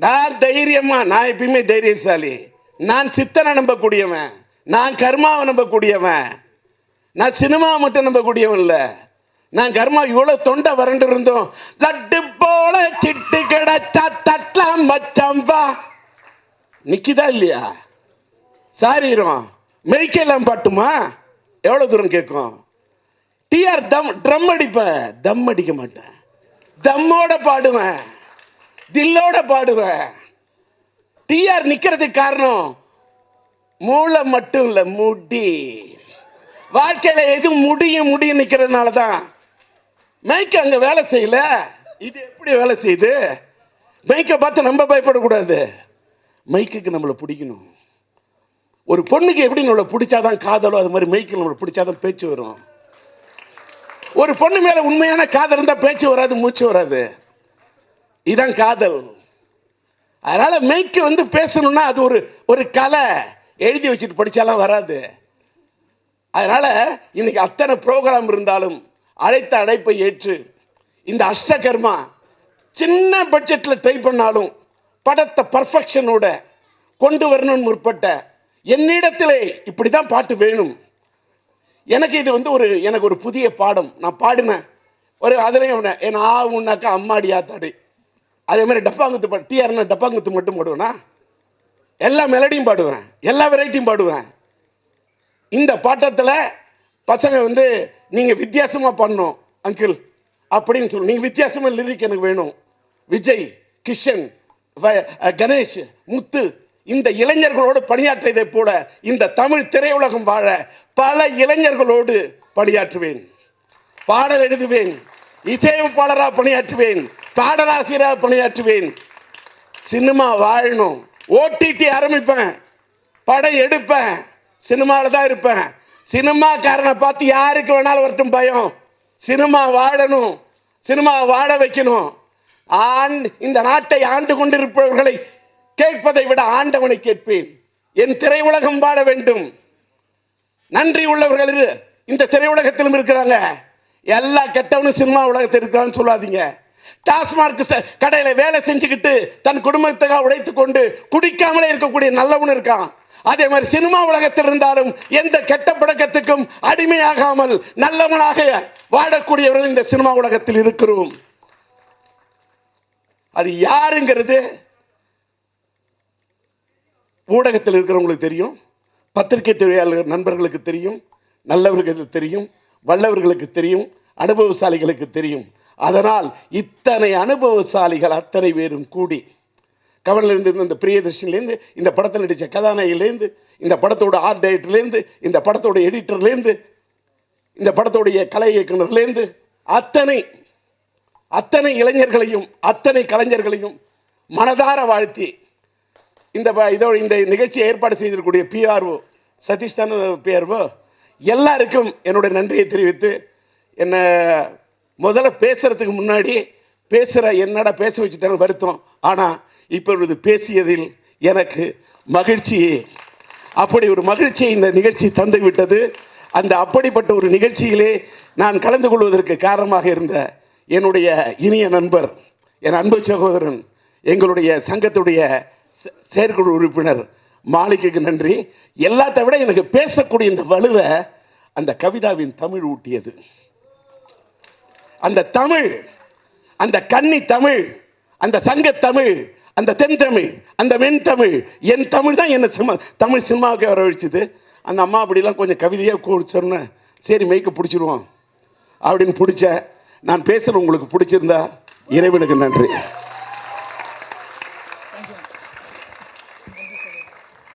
நான் தைரியமா, நான் எப்பயுமே தைரியசாலி. நான் சித்தனை நம்பக்கூடியவன், நான் கர்மாவை நம்பக்கூடியவன், நான் சினிமாவை மட்டும் நம்பக்கூடியவன் இல்லை. நான் கர்மா இவ்வளோ தொண்டை வறண்டு இருந்தோம், லட்டு போல சிட்டு கிடைச்சா தட்டலாம் மச்சம் வா நிற்கிதா இல்லையா? சாரிரும் மெய்க்கெல்லாம் பாட்டுமா எவ்வளோ தூரம் கேட்கும்? டிஆர் ட்ரம் அடிப்பேன், தம் அடிக்க மாட்டேன். தம்மோட பாடுவேன், தில்லோட பாடுவேன். டிஆர் நிற்கிறதுக்கு காரணம் மூளை மட்டும் இல்லை, முடி. வாழ்க்கையில் எது முடியும் நிற்கிறதுனால தான். மைக்கு அங்கே வேலை செய்யல, இது எப்படி வேலை செய்யுது? மைக்கை பார்த்து நம்ம பயப்படக்கூடாது, மைக்குக்கு நம்மளை பிடிக்கணும். ஒரு பொண்ணுக்கு எப்படி நம்மளை பிடிச்சாதான் காதலோ, அது மாதிரி மைக்கு நம்மளை பிடிச்சாதான் பேச்சு வரும். ஒரு பொண்ணு மேலே உண்மையான காதல் இருந்தால் பேச்சு வராது, மூச்சு வராது. இதுதான் காதல். அதனால மைக்கு பேசணும்னா அது ஒரு கலை, எழுதி வச்சுட்டு படித்தாலாம் வராது. அதனால இன்னைக்கு அத்தனை ப்ரோக்ராம் இருந்தாலும் அழைத்த அழைப்பை ஏற்று இந்த அஷ்டகர்மா சின்ன பட்ஜெட்டில் ட்ரை பண்ணாலும் படத்தை பர்ஃபெக்ஷனோட கொண்டு வரணும்னு முற்பட்ட என்னிடத்திலே இப்படி தான் பாட்டு வேணும். எனக்கு இது எனக்கு ஒரு புதிய பாடம். நான் பாடினேன் ஒரு அதுலேயும் என் ஆகுனாக்கா அம்மாடி ஆத்தாடி. அதே மாதிரி டப்பாங்குத்து பாடு, டிஆர்னா டப்பாங்குத்து மட்டும் பாடுவேனா? எல்லா மெலடியும் பாடுவேன், எல்லா வெரைட்டியும் பாடுவேன். இந்த பாட்டத்தில் பசங்க நீங்கள் வித்தியாசமாக பண்ணணும் அங்கிள் அப்படின்னு சொல்லு. நீங்கள் வித்தியாசமாக லிரிக் எனக்கு வேணும். விஜய், கிஷன், கணேஷ், முத்து இந்த இளைஞர்களோடு பணியாற்றியதை போல இந்த தமிழ் திரையுலகம் வாழ பல இளைஞர்களோடு பணியாற்றுவேன். பாடல் எழுதுவேன், இசையமைப்பாளராக பணியாற்றுவேன், பாடலாசிரியராக பணியாற்றுவேன். சினிமா வாழணும், ஓடிடி ஆரம்பிப்பேன், படம் எடுப்பேன், சினிமாவில் தான் இருப்பேன். சினிமாக்காரனை பார்த்து யாருக்கு வேணாலும் வரட்டும் பயம். சினிமா வாழணும், சினிமா வாழ வைக்கணும். இந்த நாட்டை ஆண்டு கொண்டிருப்பவர்களை கேட்பதை விட ஆண்டவனை கேட்பேன். என் திரையுலகம் வாழ வேண்டும். நன்றி உள்ளவர்கள் இந்த திரையுலகத்திலும் இருக்கிறாங்க. எல்லா கெட்டவனும் சினிமா உலகத்தில் இருக்கிறான்னு சொல்லாதீங்க. டாஸ்மார்க் கடையில் வேலை செஞ்சுக்கிட்டு தன் குடும்பத்துக்காக உழைத்து கொண்டு குடிக்காமலே இருக்கக்கூடிய நல்லவனு இருக்கான். அதே மாதிரி சினிமா உலகத்தில் இருந்தாலும் எந்த கெட்ட பழக்கத்துக்கும் அடிமையாகாமல் நல்லவனாக வாழக்கூடியவர்கள் இந்த சினிமா உலகத்தில் இருக்கிறோம். அது யாருங்கிறது ஊடகத்தில் இருக்கிறவங்களுக்கு தெரியும், பத்திரிகை தொழிலாளர் நண்பர்களுக்கு தெரியும், நல்லவர்களுக்கு தெரியும், வல்லவர்களுக்கு தெரியும், அனுபவசாலிகளுக்கு தெரியும். அதனால் இத்தனை அனுபவசாலிகள் அத்தனை பேரும் கூடி கவனிலிருந்து இந்த பிரியதர்ஷன்லேருந்து இந்த படத்தில் நடித்த கதாநாயகிலேருந்து இந்த படத்தோட ஆர்ட் டைரக்டர்லேருந்து இந்த படத்தோட எடிட்டர்லேருந்து இந்த படத்தோடைய கலை இயக்குனர்லேருந்து அத்தனை இளைஞர்களையும் அத்தனை கலைஞர்களையும் மனதார வாழ்த்தி இந்த நிகழ்ச்சியை ஏற்பாடு செய்திருக்கக்கூடிய பிஆர்ஓ சதீஷ் தான பிஆர்ஓ எல்லாருக்கும் என்னுடைய நன்றியை தெரிவித்து என்னை முதல்ல பேசுகிறதுக்கு முன்னாடி என்னடா பேச வச்சுட்டேன்னு வருத்தம். ஆனால் இப்பொழுது பேசியதில் எனக்கு மகிழ்ச்சி, அப்படி ஒரு மகிழ்ச்சியை இந்த நிகழ்ச்சி தந்து விட்டது. அப்படிப்பட்ட ஒரு நிகழ்ச்சியிலே நான் கலந்து கொள்வதற்கு காரணமாக இருந்த என்னுடைய இனிய நண்பர், என் அன்பு சகோதரன், எங்களுடைய சங்கத்துடைய செயற்குழு உறுப்பினர் மாலிக்கு நன்றி. எல்லாத்தை விட எனக்கு பேசக்கூடிய இந்த வலுவை அந்த கவிதாவின் தமிழ் ஊட்டியது. அந்த தமிழ், அந்த கன்னி தமிழ், அந்த சங்கத்தமிழ், அந்த தென் தமிழ், அந்த மென் தமிழ், என் தமிழ் தான் என்னை தமிழ் சினிமாவுக்கு வரவழைச்சிது. அந்த அம்மா அப்படிலாம் கொஞ்சம் கவிதையாக சொன்னேன். சரி மைக்கு பிடிச்சிருவோம் அப்படின்னு பிடிச்சேன். நான் பேசுகிற உங்களுக்கு பிடிச்சிருந்தா இறைவனுக்கு நன்றி.